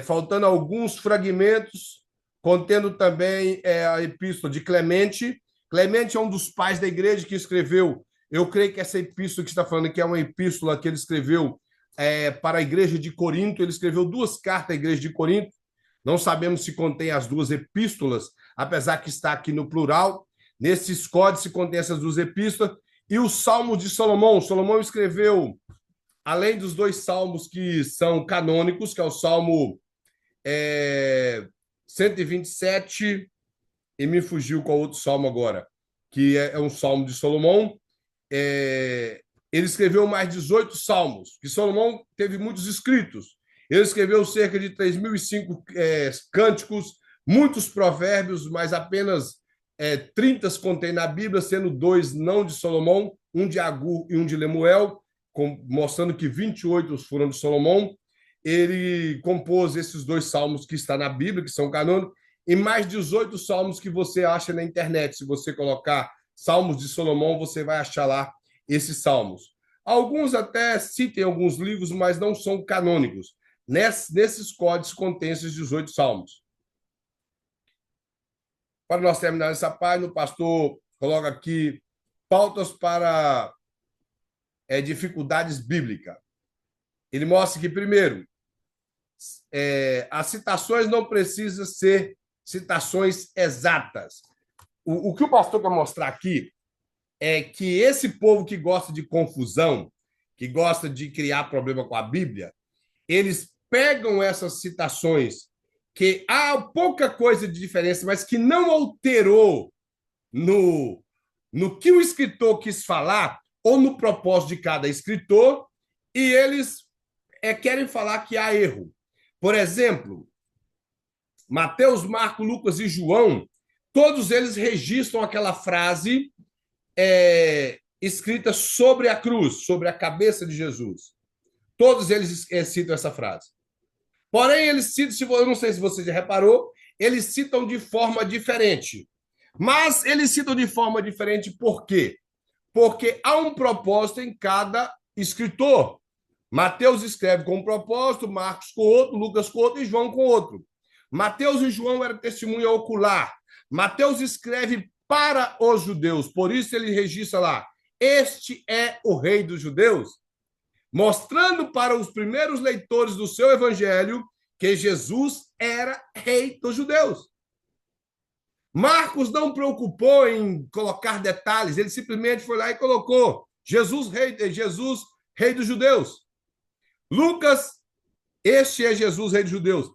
A: faltando alguns fragmentos, contendo também a epístola de Clemente. Clemente é um dos pais da igreja que escreveu Eu creio que essa epístola que está falando aqui é uma epístola que ele escreveu para a igreja de Corinto. Ele escreveu 2 cartas à igreja de Corinto. Não sabemos se contém as 2 epístolas, apesar que está aqui no plural. Nesses códigos se contém essas 2 epístolas. E os Salmos de Salomão. Salomão escreveu, além dos 2 salmos que são canônicos, que é o Salmo 127, e me fugiu qual outro salmo agora, que é um salmo de Salomão. Ele escreveu mais 18 salmos, que Salomão teve muitos escritos. Ele escreveu cerca de 3.005 cânticos, muitos provérbios, mas apenas 30 contém na Bíblia, sendo 2 não de Salomão, um de Agur e um de Lemuel, mostrando que 28 foram de Salomão. Ele compôs esses 2 salmos que estão na Bíblia, que são canônicos, e mais 18 salmos que você acha na internet. Se você colocar Salmos de Salomão, você vai achar lá esses salmos. Alguns até citam alguns livros, mas não são canônicos. Nesses códigos contém esses 18 salmos. Para nós terminar essa página, o pastor coloca aqui pautas para dificuldades bíblicas. Ele mostra que, primeiro, as citações não precisam ser citações exatas. O que o pastor quer mostrar aqui é que esse povo que gosta de confusão, que gosta de criar problema com a Bíblia, eles pegam essas citações que há pouca coisa de diferença, mas que não alterou no que o escritor quis falar ou no propósito de cada escritor, e eles querem falar que há erro. Por exemplo, Mateus, Marcos, Lucas e João, todos eles registram aquela frase escrita sobre a cruz, sobre a cabeça de Jesus. Todos eles citam essa frase. Porém, eles citam, eu não sei se você já reparou, eles citam de forma diferente. Mas eles citam de forma diferente por quê? Porque há um propósito em cada escritor. Mateus escreve com um propósito, Marcos com outro, Lucas com outro e João com outro. Mateus e João eram testemunha ocular. Mateus escreve para os judeus, por isso ele registra lá: este é o rei dos judeus, mostrando para os primeiros leitores do seu evangelho que Jesus era rei dos judeus. Marcos não preocupou em colocar detalhes, ele simplesmente foi lá e colocou Jesus, rei dos judeus. Lucas, este é Jesus, rei dos judeus.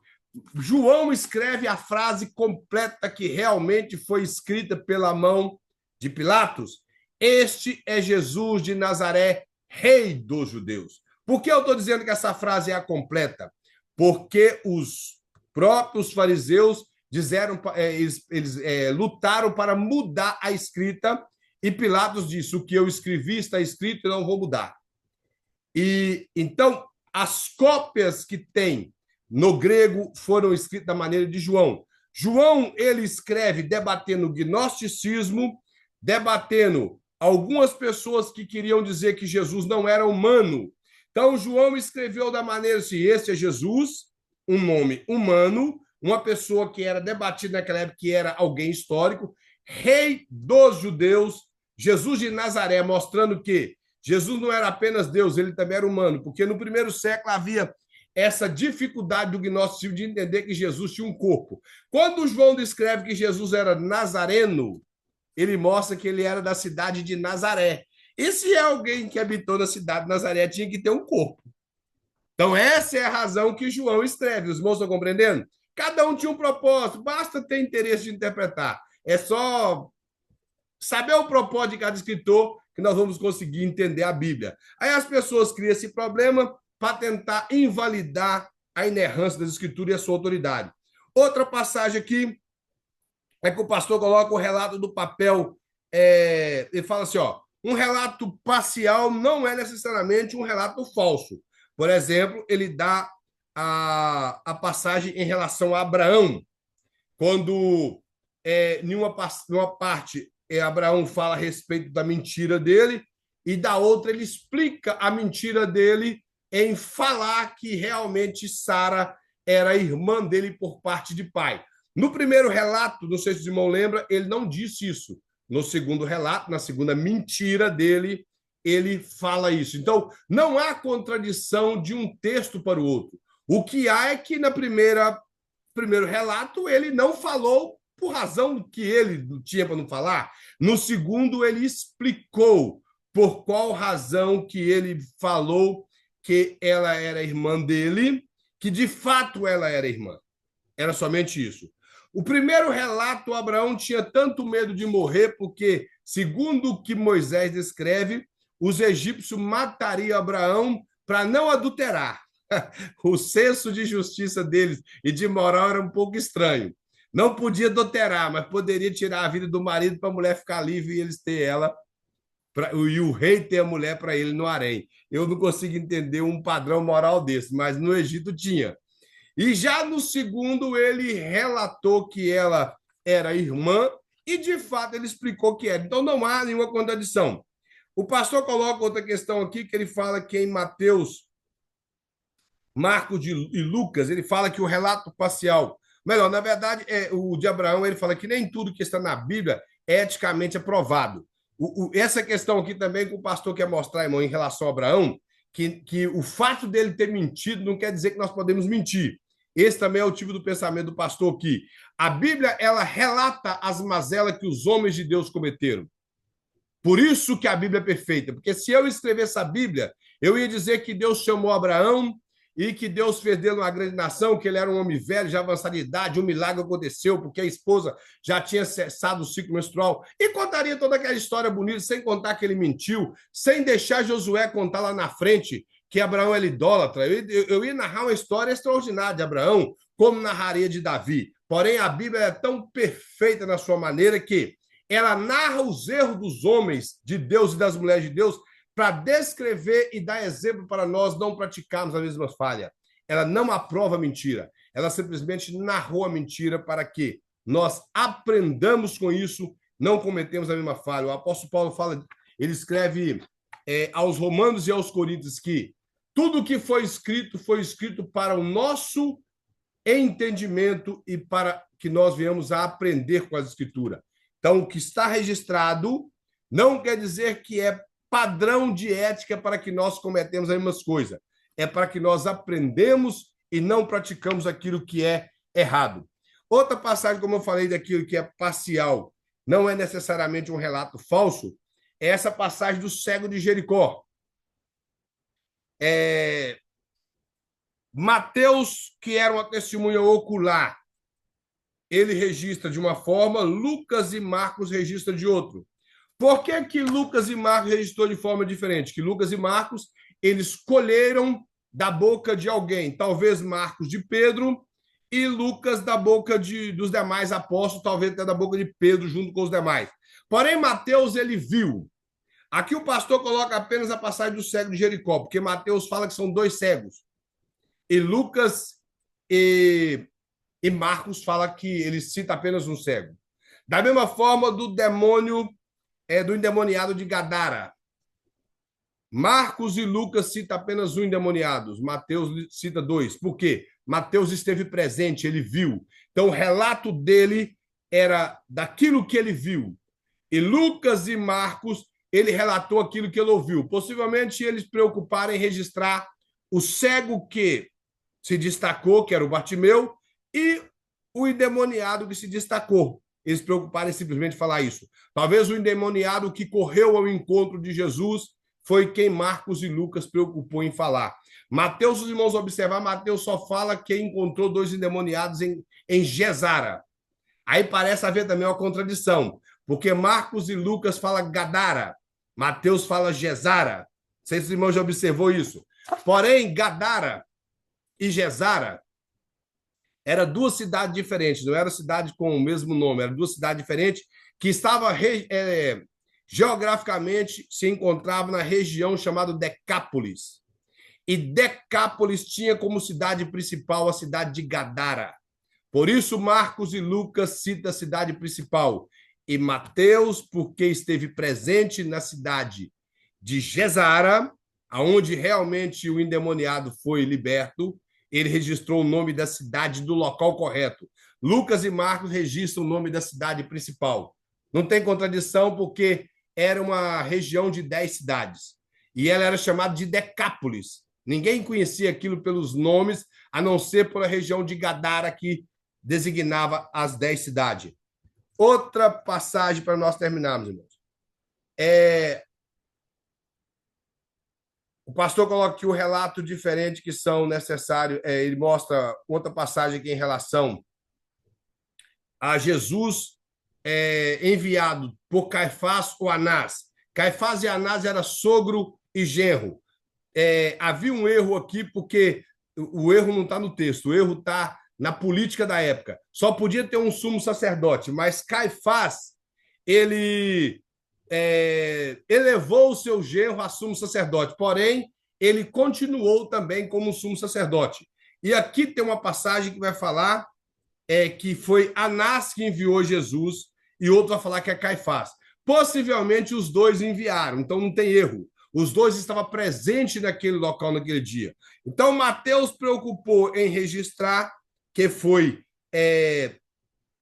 A: João escreve a frase completa que realmente foi escrita pela mão de Pilatos: este é Jesus de Nazaré, rei dos judeus. Por que eu estou dizendo que essa frase é a completa? Porque os próprios fariseus eles lutaram para mudar a escrita, e Pilatos disse: o que eu escrevi está escrito e não vou mudar. E então as cópias que tem no grego foram escritas da maneira de João. João, ele escreve debatendo o gnosticismo, debatendo algumas pessoas que queriam dizer que Jesus não era humano. Então, João escreveu da maneira assim: esse é Jesus, um nome humano, uma pessoa que era debatida naquela época, que era alguém histórico, rei dos judeus, Jesus de Nazaré, mostrando que Jesus não era apenas Deus, ele também era humano, porque no primeiro século havia essa dificuldade do gnosticismo de entender que Jesus tinha um corpo. Quando João descreve que Jesus era nazareno, ele mostra que ele era da cidade de Nazaré. E se é alguém que habitou na cidade de Nazaré, tinha que ter um corpo. Então, essa é a razão que João escreve. Os irmãos estão compreendendo? Cada um tinha um propósito, basta ter interesse de interpretar. É só saber o propósito de cada escritor que nós vamos conseguir entender a Bíblia. Aí as pessoas criam esse problema para tentar invalidar a inerrância das escrituras e a sua autoridade. Outra passagem aqui é que o pastor coloca o relato do papel. Ele fala assim, um relato parcial não é necessariamente um relato falso. Por exemplo, ele dá a passagem em relação a Abraão, quando numa parte Abraão fala a respeito da mentira dele, e da outra ele explica a mentira dele em falar que realmente Sara era irmã dele por parte de pai. No primeiro relato, não sei se o irmão lembra, ele não disse isso. no segundo relato, na segunda mentira dele, ele fala isso. Então, não há contradição de um texto para o outro. O que há é que, primeiro relato, ele não falou por razão que ele tinha para não falar. No segundo, ele explicou por qual razão que ele falou que ela era irmã dele, que de fato ela era irmã. Era somente isso. O primeiro relato, Abraão tinha tanto medo de morrer, porque, segundo o que Moisés descreve, os egípcios matariam Abraão para não adulterar. O senso de justiça deles e de moral era um pouco estranho. Não podia adulterar, mas poderia tirar a vida do marido para a mulher ficar livre e eles ter ela, e o rei ter a mulher para ele no harém. Eu não consigo entender um padrão moral desse, mas no Egito tinha. E já no segundo, ele relatou que ela era irmã e, de fato, ele explicou que era. Então, não há nenhuma contradição. O pastor coloca outra questão aqui, que ele fala que em Mateus, Marcos e Lucas, ele fala que o relato parcial, melhor, na verdade, o de Abraão, ele fala que nem tudo que está na Bíblia é eticamente aprovado. Essa questão aqui também que o pastor quer mostrar, irmão, em relação a Abraão, que o fato dele ter mentido não quer dizer que nós podemos mentir. Esse também é o tipo do pensamento do pastor aqui. A Bíblia, ela relata as mazelas que os homens de Deus cometeram. Por isso que a Bíblia é perfeita. Porque se eu escrevesse a Bíblia, eu ia dizer que Deus chamou Abraão e que Deus fez dele uma grande nação, que ele era um homem velho, já avançado de idade, um milagre aconteceu, porque a esposa já tinha cessado o ciclo menstrual. E contaria toda aquela história bonita, sem contar que ele mentiu, sem deixar Josué contar lá na frente que Abraão era idólatra. Eu ia narrar uma história extraordinária de Abraão, como narraria de Davi. Porém, a Bíblia é tão perfeita na sua maneira que ela narra os erros dos homens de Deus e das mulheres de Deus para descrever e dar exemplo para nós não praticarmos a mesma falha. Ela não aprova a mentira. Ela simplesmente narrou a mentira para que nós aprendamos com isso, não cometemos a mesma falha. O apóstolo Paulo fala, ele escreve aos Romanos e aos Coríntios que tudo que foi escrito para o nosso entendimento e para que nós venhamos a aprender com as Escrituras. Então, o que está registrado não quer dizer que é padrão de ética para que nós cometemos as mesmas coisas. É para que nós aprendemos e não praticamos aquilo que é errado. Outra passagem, como eu falei, daquilo que é parcial, não é necessariamente um relato falso, é essa passagem do cego de Jericó. Mateus, que era uma testemunha ocular, ele registra de uma forma, Lucas e Marcos registram de outro. Por que que Lucas e Marcos registrou de forma diferente? Que Lucas e Marcos, eles colheram da boca de alguém, talvez Marcos de Pedro e Lucas da boca dos demais apóstolos, talvez até da boca de Pedro junto com os demais. Porém, Mateus, ele viu. Aqui o pastor coloca apenas a passagem do cego de Jericó, porque Mateus fala que são 2 cegos. E Lucas e Marcos fala que ele cita apenas um cego. Da mesma forma do demônio, do endemoniado de Gadara. Marcos e Lucas citam apenas um endemoniado. Mateus cita 2. Por quê? Mateus esteve presente, ele viu. Então, o relato dele era daquilo que ele viu. E Lucas e Marcos, ele relatou aquilo que ele ouviu. Possivelmente, eles se preocuparam em registrar o cego que se destacou, que era o Bartimeu, e o endemoniado que se destacou. Eles se preocuparam em simplesmente falar isso. Talvez o endemoniado que correu ao encontro de Jesus foi quem Marcos e Lucas preocupou em falar. Mateus, os irmãos observar, Mateus só fala que encontrou 2 endemoniados em Gesara. Aí parece haver também uma contradição, porque Marcos e Lucas falam Gadara, Mateus fala Gesara. Não sei se os irmãos já observou isso. Porém, Gadara e Gesara eram 2 cidades diferentes, não era cidade com o mesmo nome, eram 2 cidades diferentes que estavam geograficamente se encontravam na região chamada Decápolis. E Decápolis tinha como cidade principal a cidade de Gadara. Por isso, Marcos e Lucas citam a cidade principal. E Mateus, porque esteve presente na cidade de Gesara, onde realmente o endemoniado foi liberto, ele registrou o nome da cidade do local correto. Lucas e Marcos registram o nome da cidade principal. Não tem contradição, porque era uma região de 10 cidades. E ela era chamada de Decápolis. Ninguém conhecia aquilo pelos nomes, a não ser pela região de Gadara, que designava as 10 cidades. Outra passagem para nós terminarmos, irmãos. O pastor coloca aqui o relato diferente que são necessários. Ele mostra outra passagem aqui em relação a Jesus enviado por Caifás ou Anás. Caifás e Anás eram sogro e genro. Havia um erro aqui, porque o erro não está no texto, o erro está na política da época. Só podia ter um sumo sacerdote, mas Caifás, ele elevou o seu genro a sumo sacerdote, porém, ele continuou também como sumo sacerdote. E aqui tem uma passagem que vai falar que foi Anás que enviou Jesus, e outro vai falar que é Caifás. Possivelmente os dois enviaram, então não tem erro. Os dois estavam presentes naquele local, naquele dia. Então, Mateus preocupou em registrar que foi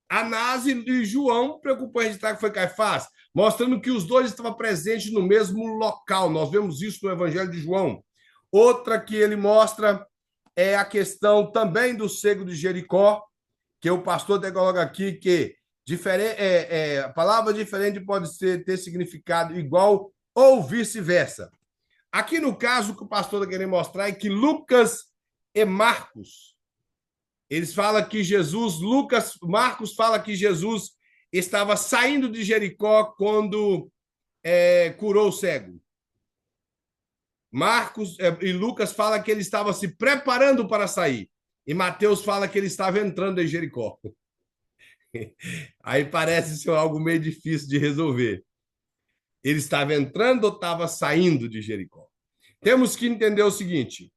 A: Anás, e João preocupou em registrar que foi Caifás, mostrando que os dois estavam presentes no mesmo local. Nós vemos isso no Evangelho de João. Outra que ele mostra é a questão também do cego de Jericó, que o pastor coloca aqui que a palavra diferente pode ter significado igual ou vice-versa. Aqui, no caso, o que o pastor está querendo mostrar é que Lucas e Marcos, eles falam que Marcos fala que Jesus estava saindo de Jericó quando curou o cego. Marcos e Lucas falam que ele estava se preparando para sair. E Mateus fala que ele estava entrando em Jericó. Aí parece ser algo meio difícil de resolver. Ele estava entrando ou estava saindo de Jericó? Temos que entender o seguinte.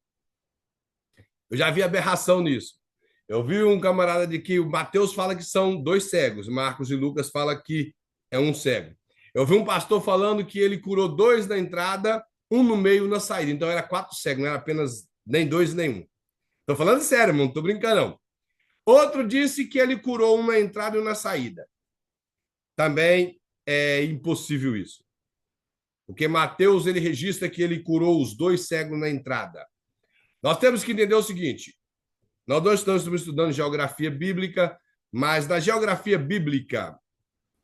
A: Eu já vi aberração nisso. Eu vi um camarada de que o Mateus fala que são 2 cegos. Marcos e Lucas falam que é um cego. Eu vi um pastor falando que ele curou 2 na entrada, 1 no meio e 1 na saída. Então era 4 cegos, não era apenas nem 2 nem 1. Estou falando sério, não estou brincando, não. Outro disse que ele curou 1 na entrada e 1 na saída. Também é impossível isso. Porque Mateus ele registra que ele curou os 2 cegos na entrada. Nós temos que entender o seguinte. Nós dois estamos estudando geografia bíblica, mas na geografia bíblica,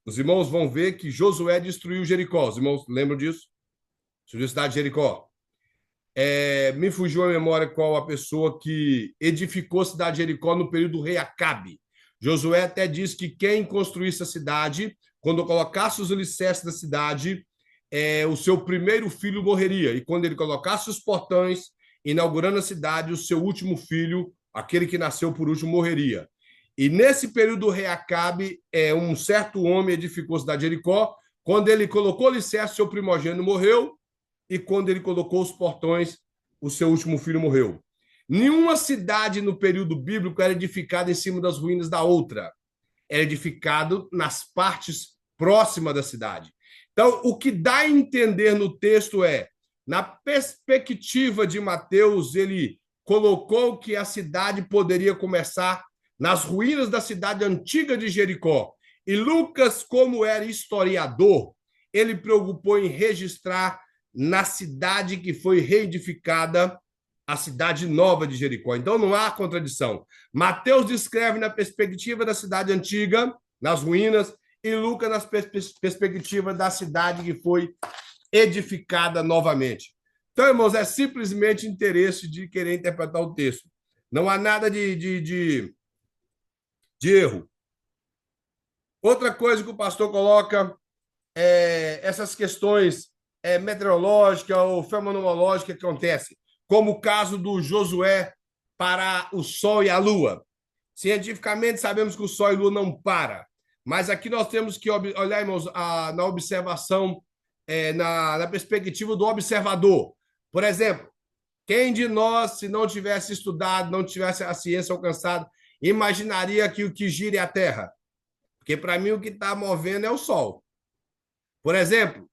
A: os irmãos vão ver que Josué destruiu Jericó. Os irmãos lembram disso? Destruiu a cidade de Jericó. Me fugiu a memória qual a pessoa que edificou a cidade de Jericó no período do rei Acabe. Josué até diz que quem construísse a cidade, quando colocasse os alicerces da cidade, o seu primeiro filho morreria. E quando ele colocasse os portões, inaugurando a cidade, o seu último filho, aquele que nasceu por último, morreria. E nesse período do rei Acabe, um certo homem edificou a cidade de Jericó. Quando ele colocou o alicerce, seu primogênito morreu. E quando ele colocou os portões, o seu último filho morreu. Nenhuma cidade no período bíblico era edificada em cima das ruínas da outra. Era edificado nas partes próximas da cidade. Então, o que dá a entender no texto na perspectiva de Mateus, ele colocou que a cidade poderia começar nas ruínas da cidade antiga de Jericó. E Lucas, como era historiador, ele preocupou em registrar na cidade que foi reedificada, a cidade nova de Jericó. Então, não há contradição. Mateus descreve na perspectiva da cidade antiga, nas ruínas, e Lucas na perspectiva da cidade que foi edificada novamente. Então, irmãos, é simplesmente interesse de querer interpretar o texto. Não há nada de erro. Outra coisa que o pastor coloca essas questões meteorológicas ou fenomenológicas que acontecem, como o caso do Josué parar o Sol e a Lua. Cientificamente, sabemos que o Sol e a Lua não param, mas aqui nós temos que olhar, irmãos, na observação, na perspectiva do observador. Por exemplo, quem de nós, se não tivesse estudado, não tivesse a ciência alcançada, imaginaria que o que gira é a Terra? Porque, para mim, o que está movendo é o Sol. Por exemplo,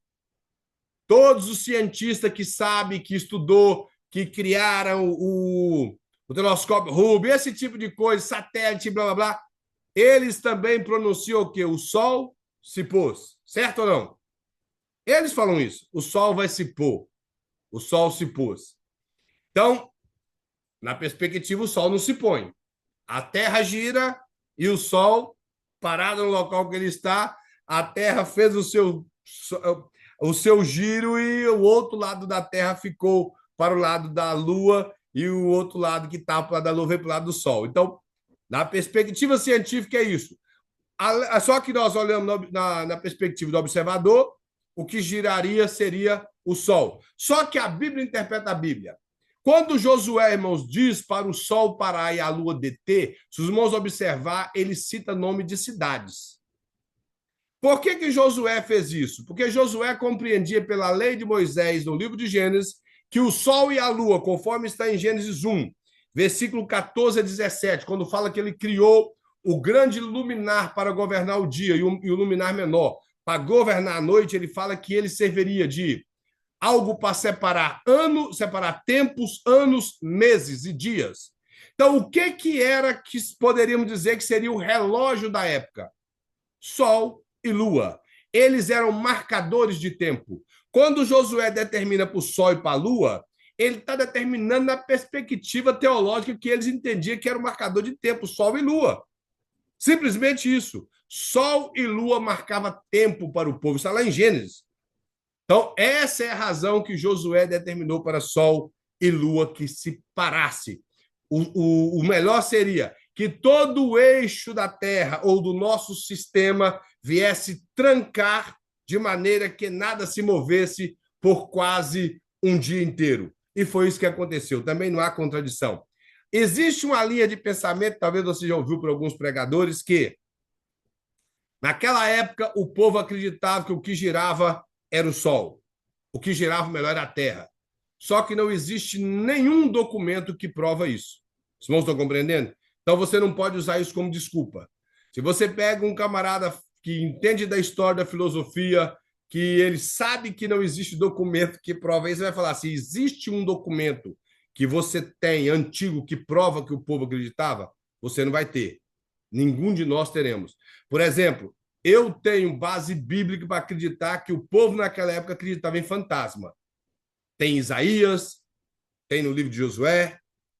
A: todos os cientistas que sabem, que estudou, que criaram o telescópio Hubble, esse tipo de coisa, satélite, blá, blá, blá, eles também pronunciam o quê? O Sol se pôs. Certo ou não? Eles falam isso. O sol vai se pôr. O sol se pôs. Então, na perspectiva, o sol não se põe. A Terra gira e o sol, parado no local que ele está, a Terra fez o seu giro e o outro lado da Terra ficou para o lado da Lua e o outro lado que está para o lado da Lua veio para o lado do Sol. Então, na perspectiva científica, é isso. Só que nós olhamos na perspectiva do observador, o que giraria seria o Sol. Só que a Bíblia interpreta a Bíblia. Quando Josué, irmãos, diz para o Sol parar e a Lua deter, se os irmãos observar, ele cita nome de cidades. Por que Josué fez isso? Porque Josué compreendia pela lei de Moisés, no livro de Gênesis, que o Sol e a Lua, conforme está em Gênesis 1, versículo 14 a 17, quando fala que ele criou o grande luminar para governar o dia e o luminar menor para governar a noite, ele fala que ele serviria de algo para separar tempos, anos, meses e dias. Então, o que era que poderíamos dizer que seria o relógio da época? Sol e Lua. Eles eram marcadores de tempo. Quando Josué determina para o Sol e para a Lua, ele está determinando na perspectiva teológica que eles entendiam que era o marcador de tempo, Sol e Lua. Simplesmente isso. Sol e Lua marcava tempo para o povo. Está lá em Gênesis. Então, essa é a razão que Josué determinou para Sol e Lua que se parasse. O melhor seria que todo o eixo da Terra ou do nosso sistema viesse trancar de maneira que nada se movesse por quase um dia inteiro. E foi isso que aconteceu. Também não há contradição. Existe uma linha de pensamento, talvez você já ouviu por alguns pregadores, que naquela época o povo acreditava que o que girava era o Sol. O que girava, melhor, era a Terra. Só que não existe nenhum documento que prova isso. Os irmãos estão compreendendo? Então você não pode usar isso como desculpa. Se você pega um camarada que entende da história, da filosofia, que ele sabe que não existe documento que prova isso, você vai falar, se existe um documento que você tem antigo que prova que o povo acreditava, você não vai ter. Nenhum de nós teremos. Por exemplo, eu tenho base bíblica para acreditar que o povo naquela época acreditava em fantasma. Tem Isaías, tem no livro de Josué,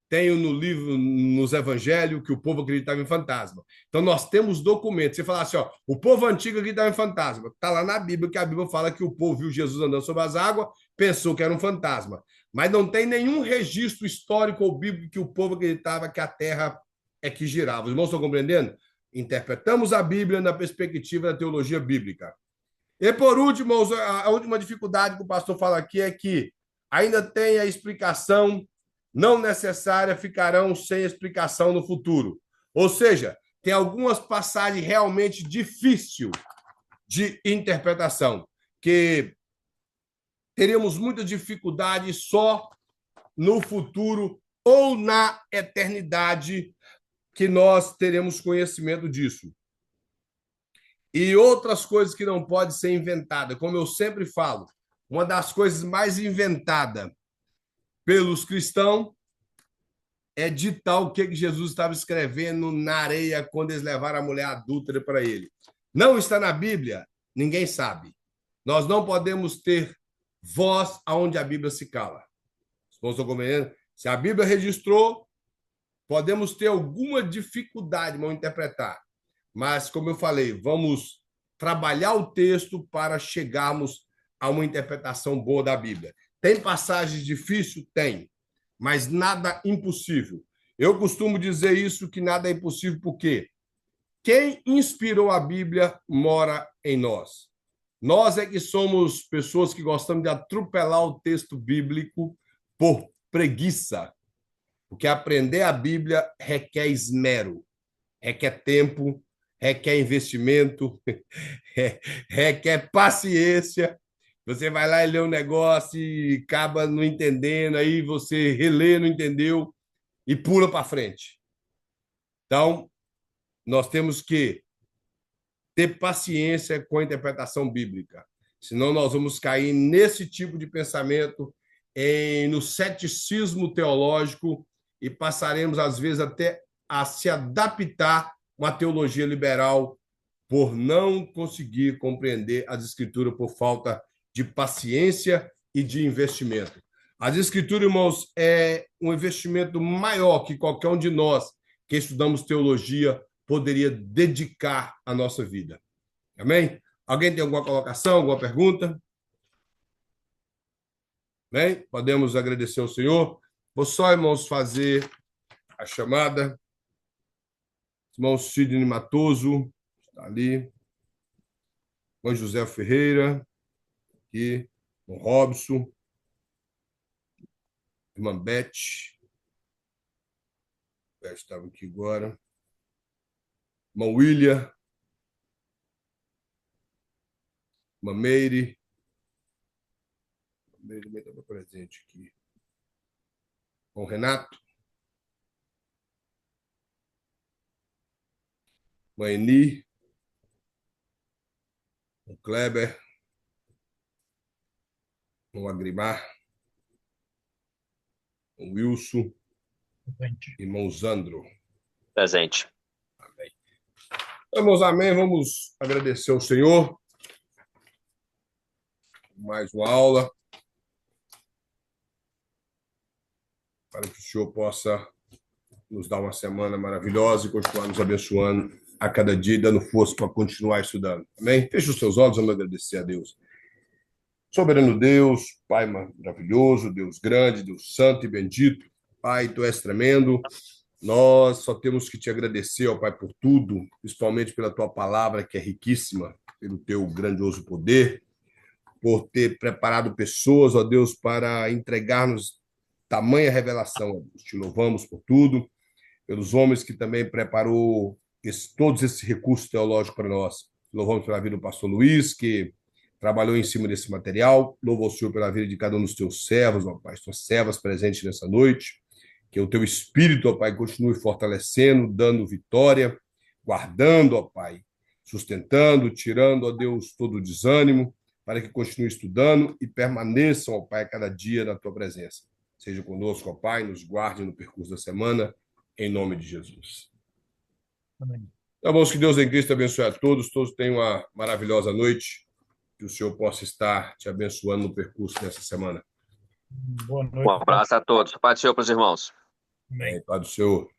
A: tem nos evangelhos que o povo acreditava em fantasma. Então nós temos documentos. Você fala assim, ó, o povo antigo acreditava em fantasma. Está lá na Bíblia, que a Bíblia fala que o povo viu Jesus andando sobre as águas, pensou que era um fantasma. Mas não tem nenhum registro histórico ou bíblico que o povo acreditava que a terra é que girava. Os irmãos estão compreendendo? Interpretamos a Bíblia na perspectiva da teologia bíblica. E, por último, a última dificuldade que o pastor fala aqui é que ainda tem a explicação não necessária, ficarão sem explicação no futuro. Ou seja, tem algumas passagens realmente difíceis de interpretação, que teríamos muita dificuldade só no futuro ou na eternidade que nós teremos conhecimento disso. E outras coisas que não podem ser inventadas. Como eu sempre falo, uma das coisas mais inventadas pelos cristãos é ditar o que Jesus estava escrevendo na areia quando eles levaram a mulher adúltera para ele. Não está na Bíblia, ninguém sabe. Nós não podemos ter voz aonde a Bíblia se cala. Estão compreendendo? Se a Bíblia registrou, podemos ter alguma dificuldade em interpretar. Mas, como eu falei, vamos trabalhar o texto para chegarmos a uma interpretação boa da Bíblia. Tem passagens difíceis? Tem, mas nada impossível. Eu costumo dizer isso, que nada é impossível, porque quem inspirou a Bíblia mora em nós. Nós é que somos pessoas que gostamos de atropelar o texto bíblico por preguiça, porque aprender a Bíblia requer esmero, requer tempo, requer investimento, requer paciência. Você vai lá e lê um negócio e acaba não entendendo, aí você relê, não entendeu e pula para frente. Então, nós temos que ter paciência com a interpretação bíblica, senão nós vamos cair nesse tipo de pensamento, no ceticismo teológico, e passaremos, às vezes, até a se adaptar a uma teologia liberal por não conseguir compreender as Escrituras por falta de paciência e de investimento. As Escrituras, irmãos, é um investimento maior que qualquer um de nós que estudamos teologia poderia dedicar à nossa vida. Amém? Alguém tem alguma colocação, alguma pergunta? Amém? Podemos agradecer ao Senhor. Vou só, irmãos, fazer a chamada. Irmão Sidney Matoso, está ali. Irmão José Ferreira, aqui. Irmão Robson. Irmã Beth. Já estava aqui agora. Irmão William. Irmã Meire. Meire também estava presente aqui. Irmão Renato. Irmã Eni. Irmão Kleber. Irmão Agrimar. Irmão Wilson. Irmão Zandro.
D: Presente.
A: Amém. Vamos, amém. Vamos agradecer ao Senhor. Mais uma aula. Para que o Senhor possa nos dar uma semana maravilhosa e continuar nos abençoando a cada dia, dando força para continuar estudando. Amém? Feche os seus olhos, vamos agradecer a Deus. Soberano Deus, Pai maravilhoso, Deus grande, Deus santo e bendito. Pai, Tu és tremendo. Nós só temos que Te agradecer, ó Pai, por tudo, principalmente pela Tua palavra, que é riquíssima, pelo Teu grandioso poder, por ter preparado pessoas, ó Deus, para entregar-nos tamanha revelação, ó Deus. Te louvamos por tudo, pelos homens que também preparou todos esses recursos teológicos para nós. Louvamos pela vida do pastor Luiz, que trabalhou em cima desse material. Louvo ao Senhor pela vida de cada um dos Teus servos, ó Pai, Tuas servas presentes nessa noite. Que o Teu Espírito, ó Pai, continue fortalecendo, dando vitória, guardando, ó Pai, sustentando, tirando, ó Deus, todo o desânimo, para que continue estudando e permaneçam, ó Pai, a cada dia na Tua presença. Seja conosco, ó Pai, nos guarde no percurso da semana, em nome de Jesus. Amém. Tá bom, que Deus em Cristo abençoe a todos. Todos tenham uma maravilhosa noite. Que o Senhor possa estar te abençoando no percurso dessa semana.
D: Boa noite. Um abraço a todos. Paz do Senhor para os irmãos.
A: Amém. Paz do Senhor.